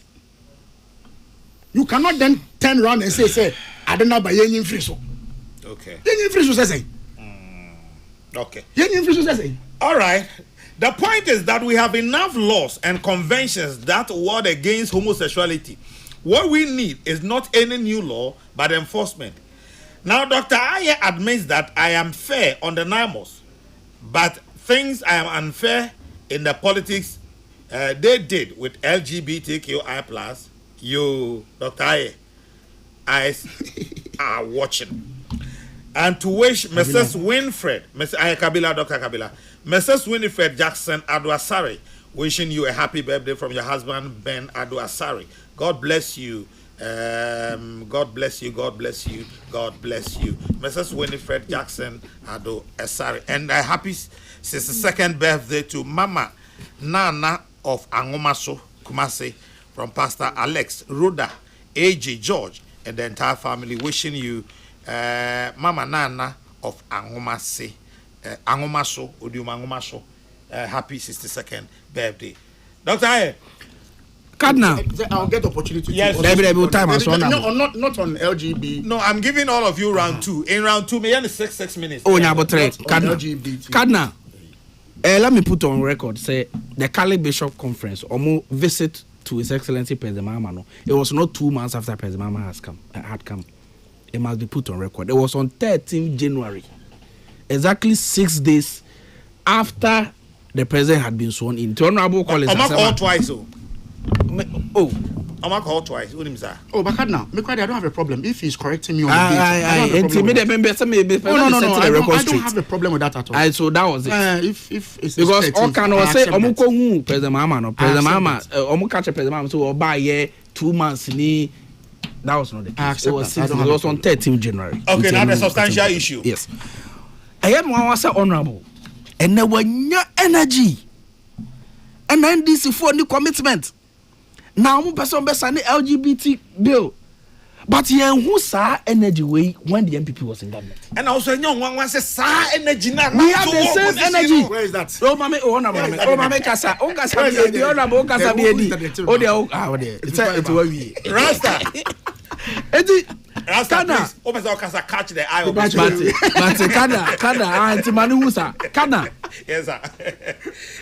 You cannot then turn around and say, I don't know by Yen Friso. Okay. Yen Friso says, okay. Yen Friso says, all right. The point is that we have enough laws and conventions that ward against homosexuality. What we need is not any new law, but enforcement. Now, Dr. Aye admits that I am fair on the NIMOS, but things I am unfair in the politics they did with LGBTQI+. You, Dr. Aye, eyes are watching. And to wish Mrs. Winfred, Mrs. Aye Kabila, Dr. Kabila, Mrs. Winifred Jackson Adwasari, wishing you a happy birthday from your husband, Ben Adwasari. God bless you. God bless you. God bless you. God bless you. Mrs. Winifred Jackson Adwasari. And a happy 62nd birthday to Mama Nana of Angomaso, Kumasi, from Pastor Alex, Rhoda, AJ George, and the entire family, wishing you Mama Nana of Angomasi. Angomaso, Odiuma Angomaso, happy 62nd birthday. Dr. Aye. Cardinal. I'll get opportunity. Yes. Every time I saw no, not on LGB. No, I'm giving all of you round 2. In round 2, me only 6 minutes. Oh, yeah, but Cardinal. LGBT. Cardinal. Let me put on record. Say the Cali Bishop Conference, or visit to His Excellency President Mahama. No, it was not 2 months after President Mahama had come. It must be put on record. It was on 13th January. Exactly 6 days after the president had been sworn in. To Honorable Collins. I'm called twice. Oh, I'm called twice. Oh, but now, I don't have a problem if he's correcting me on the date. I don't have a problem with that at all. So that was it. If it's because all can say Omuko who President Mahama no President Mahama Omu catch President Mahama so buy year 2 months ni. That was not the case. It was 6 days. It was on 13th January. Okay, now the substantial issue. Yes. I am one was honorable, and there were no energy, and then this for new commitment. Now, person best an LGBT bill, but yeah, who saw energy way when the MPP was in government? And also, young one wants to saw energy now. We have the same energy. Where is that? Oh, mama, mama, kasa, the honorable kasa, it's what we Rasta. Rasta, please. Open your kasa, catch the eye of but Kada, Auntie Manusa, Kada. Yes, sir.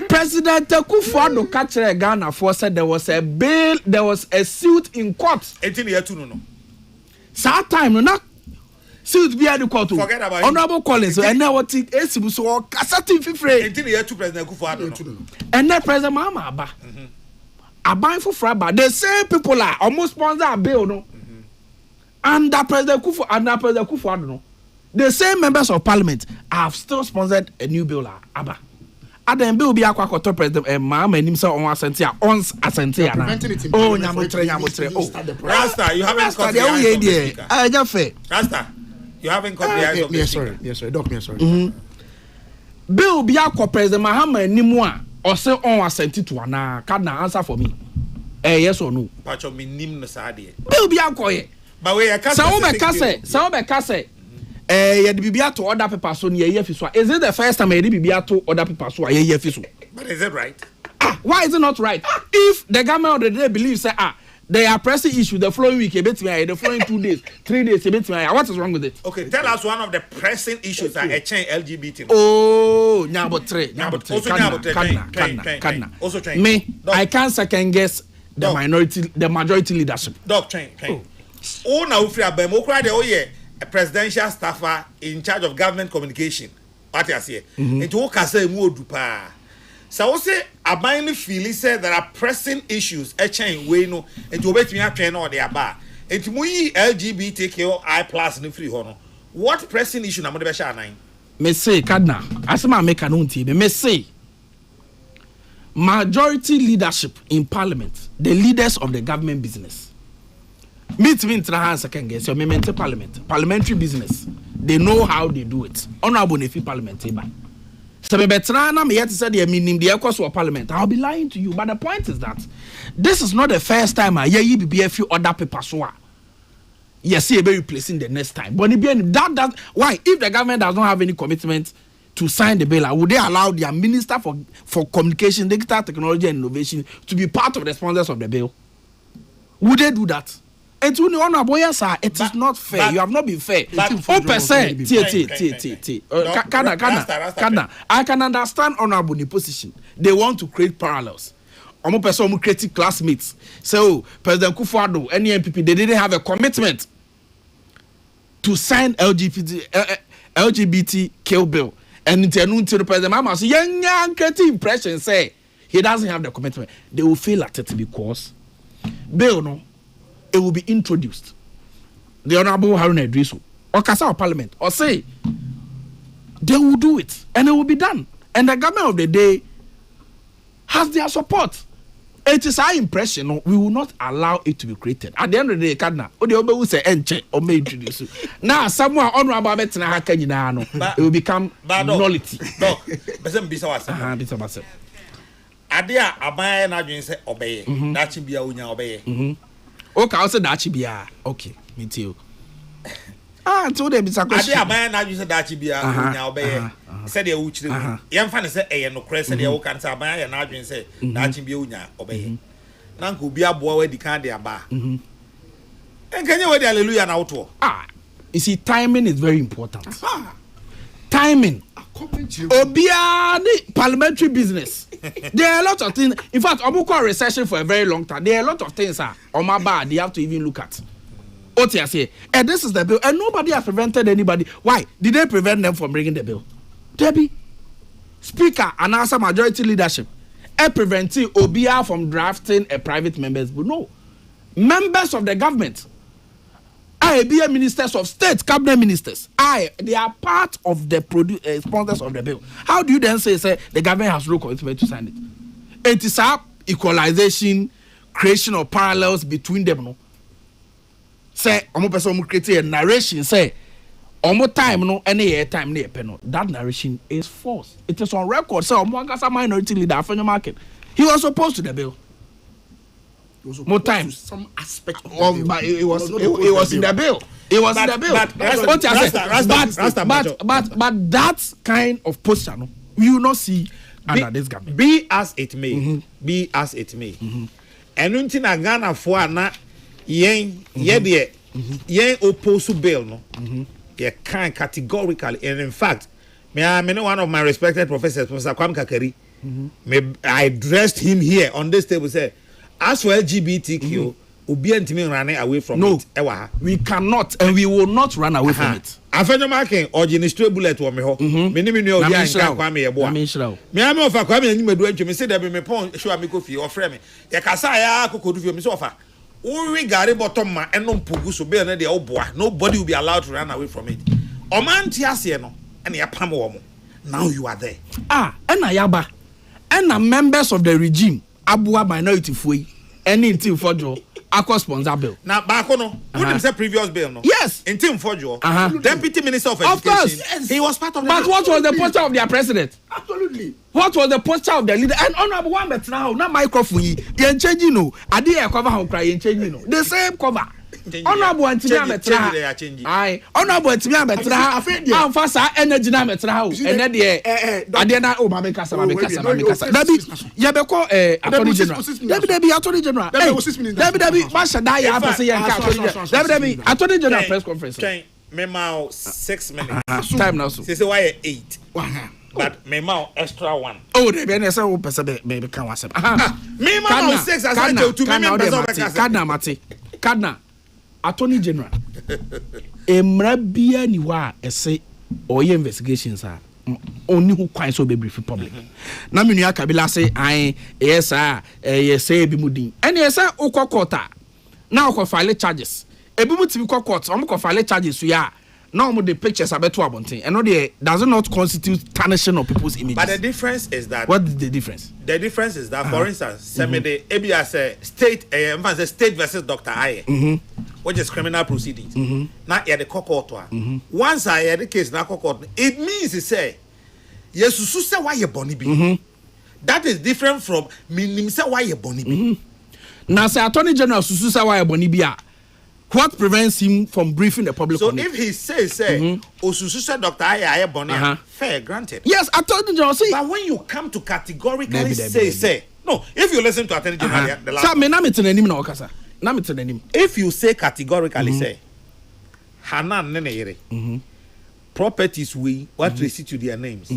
President Akufo-Addo catch Ghana for said there was a bail, there was a suit in court. 18 years too, no. That time, no, suit be at the court. Forget about it. Honorable Collins, and now what it is, so Cassati Fifre. 18 years to President Akufo-Addo. And then President Mahama Abba. Abba for Fraba. The same people are almost sponsor a bill, no. And that President Akufo-Addo, no. The same members of parliament have still sponsored a new bill, Abba. Adam bill be akwa koto president Mahama himself on Asentia ons Asentia na. Oh nyamotre. Oh. Rasta, you haven't caught the eyes of the speaker. Jafe. Rasta, you haven't caught the eyes of the speaker. Yes, sorry. Doc, me sorry. Bill be akwa president Mahama nimu a or say on Asenti to ana can answer for me. yes or no pacho minim no saade bill bi akoye but we can some be kase ye de bibia to order paper so ne ye fi so is it the first time ye de bibia to order paper so ye fi so but is it right why is it not right if the government of the day believes say they are pressing issue the following week the following 2 days 3 days what is wrong with it okay tell us one of the pressing issues that a change LGBT oh nyabo also train me I can't second guess the majority leadership train oh na ufri abem okra de oye a presidential staffer in charge of government communication what you say into o kasa emu odu pa so we say aban feel say there are pressing issues a chain we no into obetumi atwen na ode aba into muyi LGBTQI+ no free ho no what pressing issue na mo de be sha anan me say Cardinal asema make no ntie me say majority leadership in parliament the leaders of the government business meet me in Trahan second guess your parliamentary business they know how they do it honorable nefi parliament eba so me betra na me yet say the minim the course of parliament I'll be lying to you but the point is that this is not the first time I hear be a few other papers so yes see be replacing the next time but that why if the government does not have any commitment to sign the bill would they allow their minister for communication digital technology and innovation to be part of the sponsors of the bill would they do that it will honorable yes sir it is not fair you have not been fair 1% I can understand honorable the position they want to create parallels omo person omo create classmates so President Kufuor any MPP they didn't have a commitment to sign LGBT kill bill and the president mama so young create impression say he doesn't have the commitment they will fail at it because bill no it will be introduced. The Honorable Haruna Idrisu or Kasa Parliament or say they will do it and it will be done. And the government of the day has their support. It is our impression we will not allow it to be created. At the end of the day, Cardinal, or the will say enche or may introduce you. Now, somewhere honorable it will become nullity. No, but Adia abaya na dwen say obeye. That should be a unya obeye. Okay, I said that should be okay. Me too. So there be some question. Ade aban na you say that should be unya obeye. Said you uchire. Yem fa ne say eye no kre said you kan say aban ya na adwen say that should be unya obeye. Na nko bi aboa we di kan de aba. Enkenye we di hallelujah na woto. You see timing is very important. Timing. Obia parliamentary business. There are a lot of things. In fact, Omuko recession for a very long time. There are a lot of things on my bar they have to even look at. OTSA. And this is the bill. And nobody has prevented anybody. Why? Did they prevent them from bringing the bill? Debbie, Speaker and answer majority leadership. Preventing Obia from drafting a private member's bill. No. Members of the government. Be ministers of state, cabinet ministers. They are part of the sponsors of the bill. How do you then say the government has no commitment to sign it? It is our equalization, creation of parallels between them. No, say, omo person create a narration. Say, omo time no any time near penal. That narration is false. It is on record. Say, omo agasa minority leader for the market. He was opposed to the bill. More time. Some aspect of the bill. But it was in the bill. It was in the bill. But that kind of posture, no, we will not see under this government. Be as it may. Be as it may. And until na Ghana for na yen oppose bill no. Ye can categorically, and in fact, me one of my respected professors, Professor Kwame Kakari, I addressed him here on this table. Say, as for LGBTQ, Ubi and running away from it. We cannot and we will not run away from it. After marking or Genistry bullet or me ho, many Kwame Eboa. Me am of a Kwame and you may do it. You may say that me point, show me coffee or frame. Yakasaya could do me sofa. We got a bottom and no puguso be another old boy. Nobody will be allowed to run away from it. Oman Tiasiano and Yapamo. Now you are there. And Ayaba and the members of the regime. Abua minority fui any until for Joe aqua sponsor bill. Now, Bakono, wouldn't say previous bill, no? Yes. In Team Fojo, Uh-huh. Deputy Minister of Of Education. course. Yes. He was part of the. But what was the posture of their president? Absolutely. What was the posture of the leader? And honorable one better now, not microphone. You changing no. I did cover how cry you changing no. The same cover. Honorable and Tina better. Aye. Honorable and Tina better. I'm fast energy na better how. And then the Adena oh mama kasa. Dabi yabeko attorney general. Dabi attorney general. Dabi masha ya apese yanka. Dabi attorney general press conference. Memo 6 minutes. Time now so. Say why 8. But memo extra 1. Oh, they be say o pese be kan wasem. Memo 6 as I told to memo person. Kadna attorney general. Emra bia ni wa ese oye investigations a oni who kwan so be brief public. Na me nua Kabila say an yes say bi mudin. And yes ukokota. Na ukofile charges. Ebi mu tibi court file charges so ya. Now the pictures are better abonting. And no they does not constitute tarnishing of people's images. But the difference is that what is the difference? The difference is that for instance, send me the ABS state versus Dr. Aye. Which is criminal proceedings. Now yeah the court. Once I had the case na court, it means to say yes you say why you born be. That is different from meaning say why you born be. Now say Attorney General susu say why you born be. What prevents him from briefing the public? So if he says, Osusu said Dr. Aye Bonia, fair, granted. Yes, Attorney General say. But when you come to categorically say, no, if you listen to Attorney General, the last if you say categorically say, Hanan Nene, properties we what receipt to their names,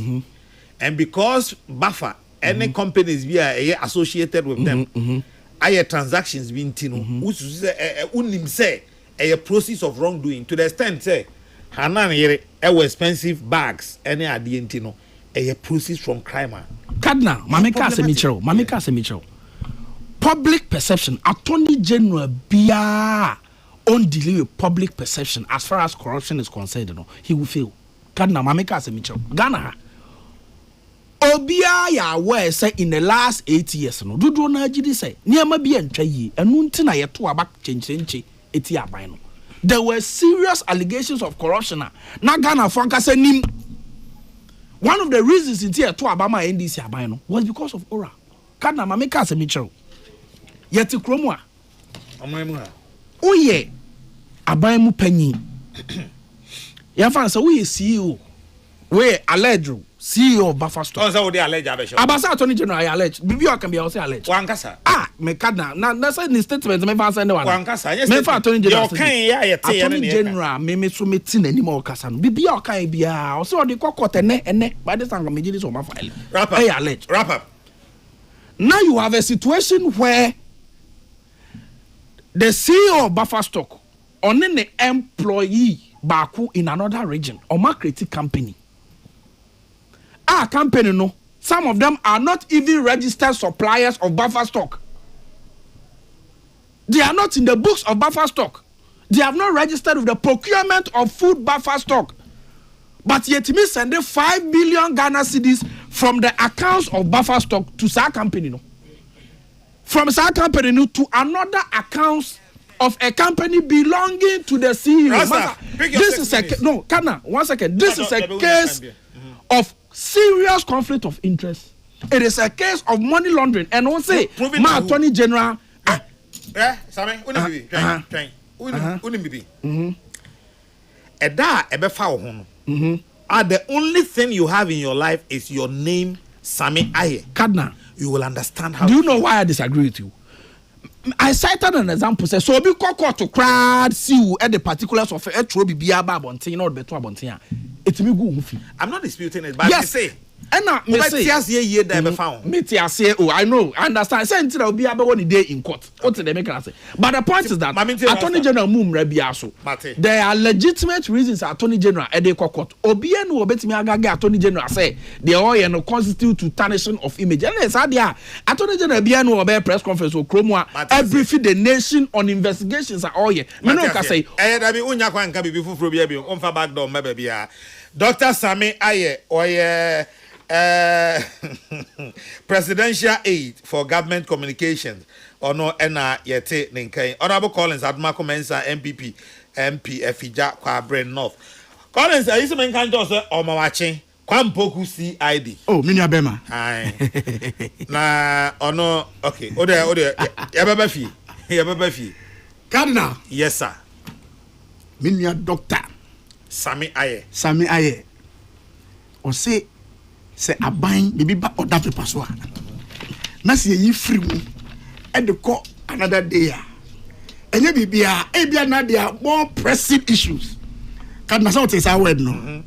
and because buffer any companies we are associated with them. Aye transactions being tino which unim say a process of wrongdoing to the extent say hanan yere expensive bags any adientino a process from crime. Cardinal mameka semichero public perception Attorney General bia on dealing with public perception as far as corruption is concerned, he will fail. Cardinal mameka semichero Ghana Obia ya aware say in the last 8 years no dodo na agidi say niam bia ntwa yi enu nti na yeto aba chenchenche eti aban no. There were serious allegations of corruption na Ghana for nkasa nim. One of the reasons in yeto aba ma NDC aban no was because of Ora. Kana ma make us emichero yeti kromu a amemu ha oye aban mu panyi ya fa say we CEO we alleged CEO of Buffer Stock. Oh, so they allege abesho. Abasa Attorney General allege. Bibi o can be also allege. Wankasa. Me kadna. Na say ni statement me fa send one. Wankasa. Yes. Me fa Attorney General. Your kan ya ye te Attorney General me so me tin ani ma o kasa no. Bibi o kan bia. O so de kokot ene. By this time me gidi so ma file. Wrap up. Allege. Wrap up. Now you have a situation where the CEO of Buffer Stock on an employee baku in another region or marketing company. Our company, no, some of them are not even registered suppliers of Buffer Stock. They are not in the books of Buffer Stock. They have not registered with the procurement of food Buffer Stock. But yet me send 5 billion Ghana cedis from the accounts of Buffer Stock to Sa company, no. From Sa company no, to another accounts of a company belonging to the CEO. Rasta, this is a no, Kana, 1 second. This is a case of serious conflict of interest. It is a case of money laundering. And one say, my Attorney General. Same, the only thing you have in your life is your name, Sami Aye. Kadna. You will understand how. Do you know why I disagree with you? I cited an example. Say, so be cocoa to crowd see you at the particulars of a true BBA Babontin or better Bontia. It's me go. I'm not disputing it, but yes. I say. And now, me say, oh, I know, I understand. Say until I'll be able one day in court. What did they make us say? But the point is that Attorney General Mum Rebiaso. There are legitimate reasons Attorney General Ede Court. Obian will bet me agaga Attorney General say they all no constitute to tarnishing of image. And yes, Attorney General Bian will be press conference or Chromwa every feed the nation on investigations are all here. Me no can say. That be unya kwan can be before Frobia on for back door maybe. Dr. Sami Aye or presidential aid for government communications ono ena yete ne nkan Honorable Collins Admako Mensa MPP MP Efija Kwabre North Collins ayise men kan jo se omawache Kwampoku CID oh mini abema ai na ono okay ode ya baba fi Cardinal yes sir mini doctor Sami Aye o say aban bibi ba oda paper so na se yi free mu e de ko another day enye bibia e bia na dia more pressing issues Cardinal so say word no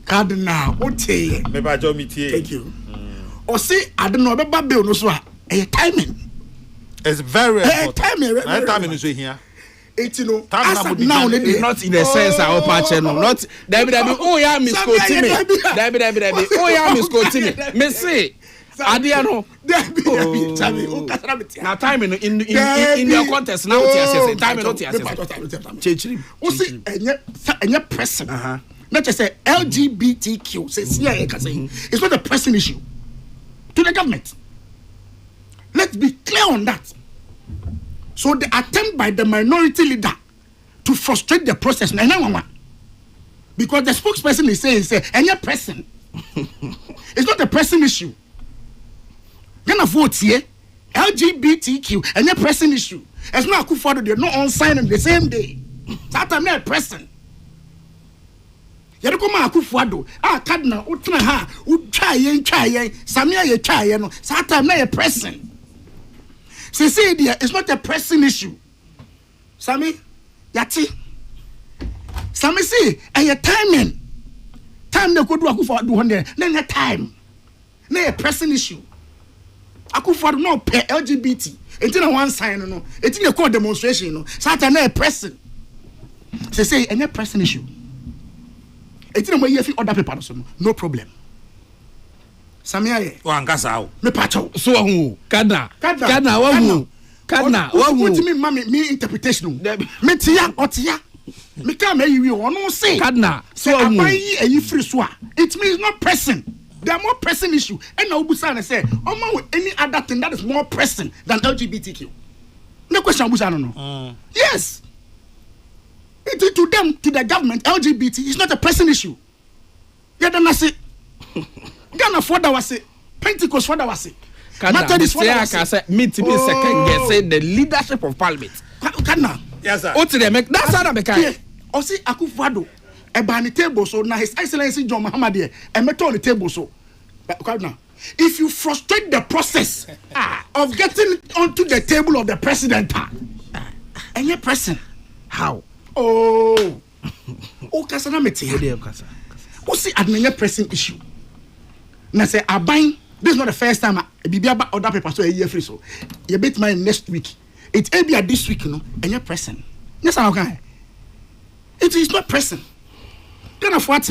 Cardinal ote me ba jo metie thank you o say ade no be ba bill no so timing it's very important timing so here it's you know now not in the sense of patch no not David oh yeah miss Kotimi David oh yeah miss Kotimi me say adia no na time in your contest now what time not chechiri o say enye person not just say LGBTQ say it's not a pressing issue to the government. Let's be clear on that. So the attempt by the minority leader to frustrate the process, because the spokesperson is saying, any person, it's not a pressing issue. Gonna vote here, LGBTQ, any pressing issue. It's not a Akufo-Addo, they're not on sign on the same day. That time not pressing. Yɛde kɔma Akufo-Addo Cardinal utna ha utwa yen Samia ye twa yen no that time na ye pressing. Say there it's not a pressing issue. Sami yati Sami say a timing time na kodu Akufo-Addo honde na time na a pressing issue. Akufo-Addo no per LGBT until one sign no until a call demonstration no that time na pressing. Say any pressing issue. It's no way if other people no problem. Samia wankasa me pacho so hu Cardinal wahu me interpretation me tia otia me ka me yiwi ono say Cardinal so abai yi free so it means not pressing. There are more pressing issue and na obusa na say omo with any other thing that is more pressing than LGBTQ. No question obusa no. Yes. To them, to the government, LGBT is not a pressing issue. Yeah, then I say, Ghana for that was it, Pentecost for that was it. Methodist for that was it. Me to be second guessing the leadership of Parliament. Ghana. Yes, sir. What to them? That's how they make. O see Akufo-Addo, a ban the table so now His Excellency John Mahama there, and met on the table so. Ghana, if you frustrate the process of getting onto the table of the president, and you're pressing, how? Oh, Kasana meti. What see admire pressing issue? Na say abain. This is not the first time. Bibiaba other people so a year free so. You bet my next week. It will be this week, you know, and you're pressing. Yes, I'm okay. It is not pressing. Then of what?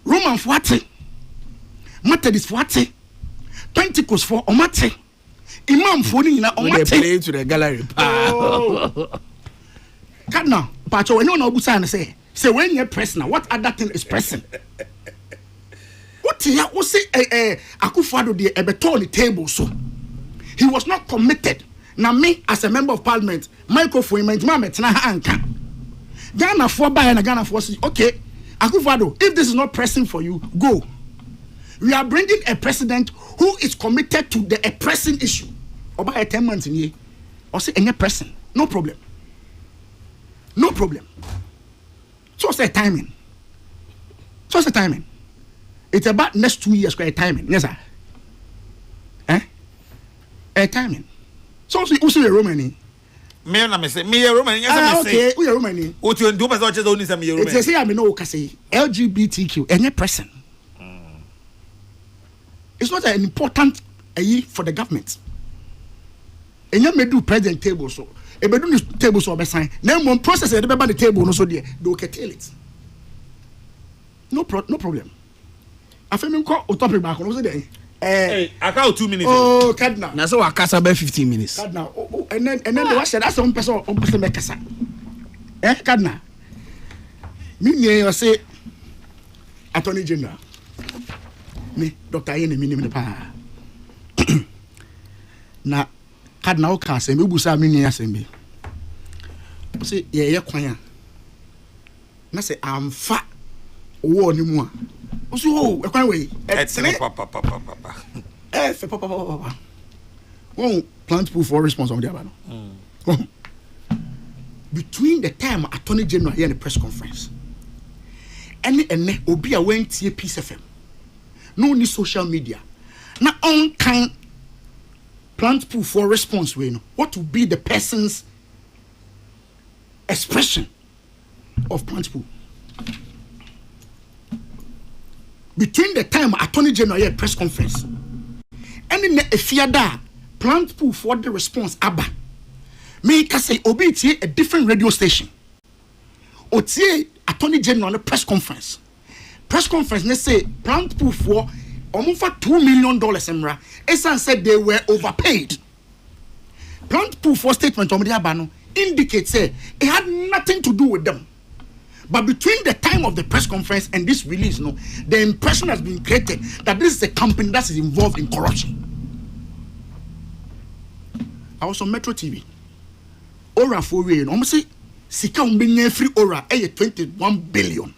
Roman for what? Methodist for what? Pentecost for omate. Imam for ni na omate. They play to the gallery. Cardinal, but when you know Busan say when you're pressing, what other thing is pressing? What say Akufo-Addo the ebeton the table so he was not committed. Now me as a member of parliament, microphone na anka. Ghana for by and Ghana for say okay, Akufo-Addo, if this is not pressing for you, go. We are bringing a president who is committed to the pressing issue. About a 10 months in here, or say any pressing, no problem. No problem. So what's the timing? It's about next 2 years for a timing. Yes, sir. A timing. So who's a Romani? Me na me say me a Romani. Yes, me say. Okay, we a Romani. What you do? Because just only say me a Romani. It's say I mean no say LGBTQ any person. It's not an important for the government. And you may do president table so. If you do this table so be sign. Then one process the the table no so there they will curtail it. No problem. I feel me call o topic back no so there. Hey, I got 2 minutes. Oh, Cardinal. Na so wakasa be 15 minutes. Cardinal. And then the what said that's one person make kasa. Cardinal. Me you say Attorney General. Me Dr. Yene me pa. Na Cardinal can say, maybe Busa Mini Assembly. Say, yeah, choir. I say, I'm fat. Oh, no more. Oh, a quiet way. Papa. Oh, plant pool for response on the other. Between the time Attorney General here in the press conference, and Obi went to Peace FM. No need social media. Now on kind plant pool for response way. What will be the person's expression of plant pool? Between the time Attorney General here press conference, and in the fiada plant pool for the response abba. Make us say Obi tie a different radio station. O tie Attorney General on a press conference. Press conference, they say plant pool for almost $2 million. Emra, Esan said they were overpaid. Plant pool for statement on the Abano indicates it had nothing to do with them. But between the time of the press conference and this release, the impression has been created that this is a company that is involved in corruption. I was on Metro TV. Ora for real, almost say Sika umbinye free Ora $21 billion.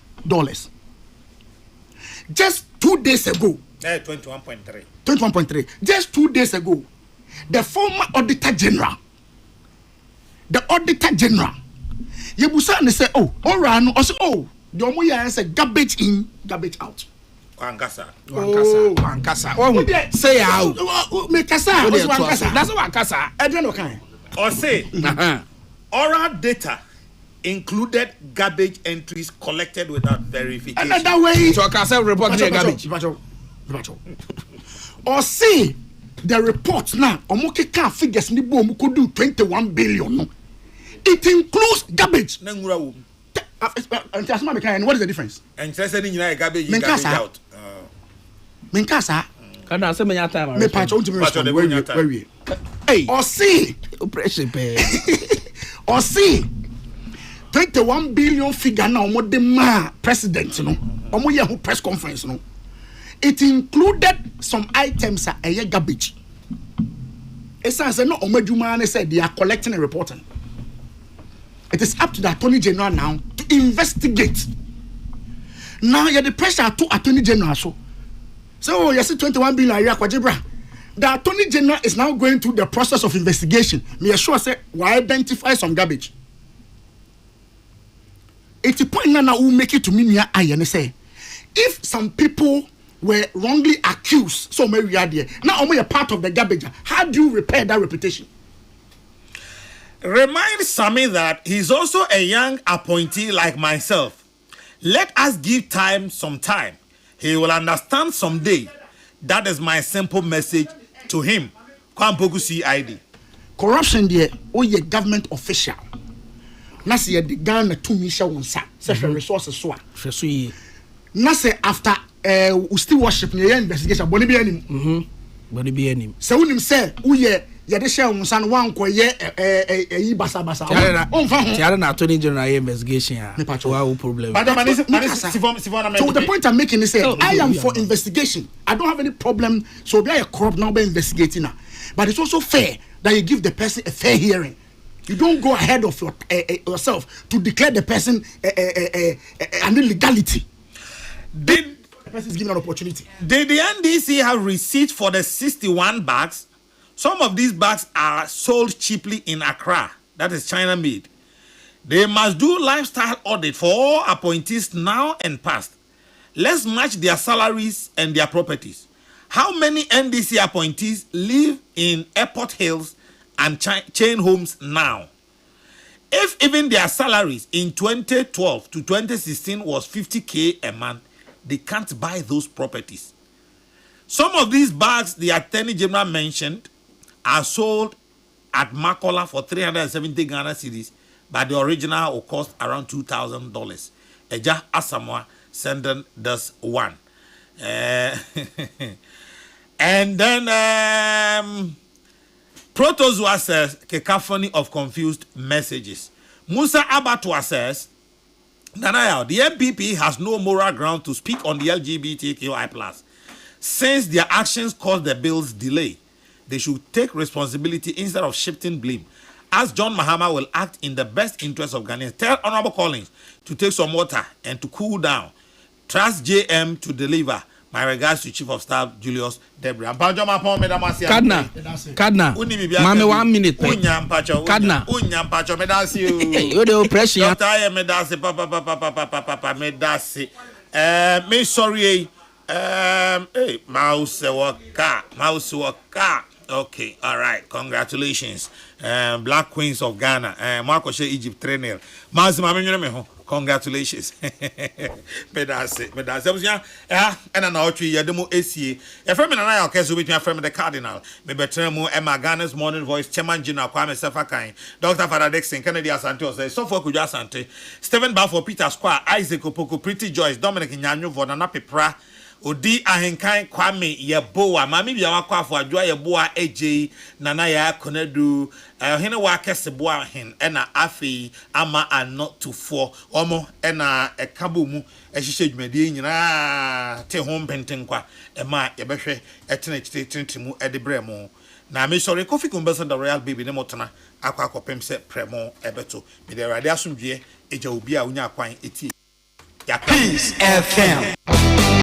Just 2 days ago. 21.3. 21.3. Just 2 days ago, the former Auditor General, Yebusa and say, oh, Ora no, also oh, the Omoya say garbage in, garbage out. Wankasa. Oh, say how? Mekasa. That's what Wankasa. I don't know kind. Or say, oral data included garbage entries collected without verification. Another way. So I can say report garbage. Or say the report now, Omoke can figures ni bo could do 21 billion. No. It includes garbage. And what is the difference? And sending you garbage out. Minkasa. Can I say many time? Me patch on to me where hey, or see, oppression pay. Or see, 21 billion figure now. What the president, who press conference, it included some items a garbage. It says no, Omejumane said they are collecting and reporting. It is up to the Attorney General now to investigate. Now you the pressure to Attorney General so you see 21 billion. The Attorney General is now going through the process of investigation. Me assure say we identify some garbage. 80 point now will make it to me and say if some people were wrongly accused, so maybe we are there. Now only a part of the garbage. How do you repair that reputation? Remind Sammy that he's also a young appointee like myself. Let us give time some time. He will understand someday. That is my simple message to him. Kwampoku CID. Corruption there, ye government official. Nasi the Ghana to Misha Wonsa, sexual resources so. Nasi after we still worship near investigation, Bonibi anim. Bonibi anim. So when him say, uye Yadesha Wonsan one ye basa basa. Tiara Attorney General investigation. Wow problem. So the point I'm making is I am for investigation. I don't have any problem. So be a corrupt now by investigating now. But it's also fair that you give the person a fair hearing. You don't go ahead of yourself to declare the person an illegality. The person is given an opportunity. Did the NDC have receipts for the 61 bags? Some of these bags are sold cheaply in Accra. That is China made. They must do lifestyle audit for all appointees now and past. Let's match their salaries and their properties. How many NDC appointees live in airport hills and chain homes now? If even their salaries in 2012 to 2016 was 50K a month, they can't buy those properties. Some of these bags the Attorney General mentioned are sold at Makola for 370 Ghana cedis, but the original will cost around $2,000. Eja Asamoah sending this one. And then Protozoa says, cacophony of confused messages. Musa Abatwa says, Nanaya, the MPP has no moral ground to speak on the LGBTQI+, since their actions caused the bill's delay. they should take responsibility instead of shifting blame. As John Mahama will act in the best interest of Ghanaians, tell Honorable Collins to take some water and to cool down. Trust JM to deliver. My regards to Chief of Staff Julius Debra. Kadna. Mame 1 minute. Kadna. You the pressure. Doctor, I am medasi. Papa, medasi. Me sorry. Hey, mouse waka. Okay, all right. Congratulations. Black Queens of Ghana. Marco She Egypt 3-0. Mouse mame congratulations. Medasi. And an outry Yademo AC. A friend and I are with my friend the Cardinal. Maybe Tremo Emma Ghana's morning voice, Chairman Gina Kwame Sefakain, Dr. Father Dixon, Kennedy Santos, so for Kujasante, Stephen Balfour, Peter Square, Isaac Opoko, Pretty Joyce, Dominic Nyanyo, Vonanapi Pra. Odi ahenkan Kwame Yeboa mami bia wakwa afo adwa Yeboa AJ nana ya konedu hene wa kese boa hen ena afi ama not to for omo ena ekabo mu ehihye dwumade nyina te ho mpentenkwa ema yebehwe etene titentimu edibre mu na me sori Kofi Kumbesa the Royal Baby ne motona akwa akopem se premo ebeto me de rade asomdwe eja obi a unya kwan eti ya Peace FM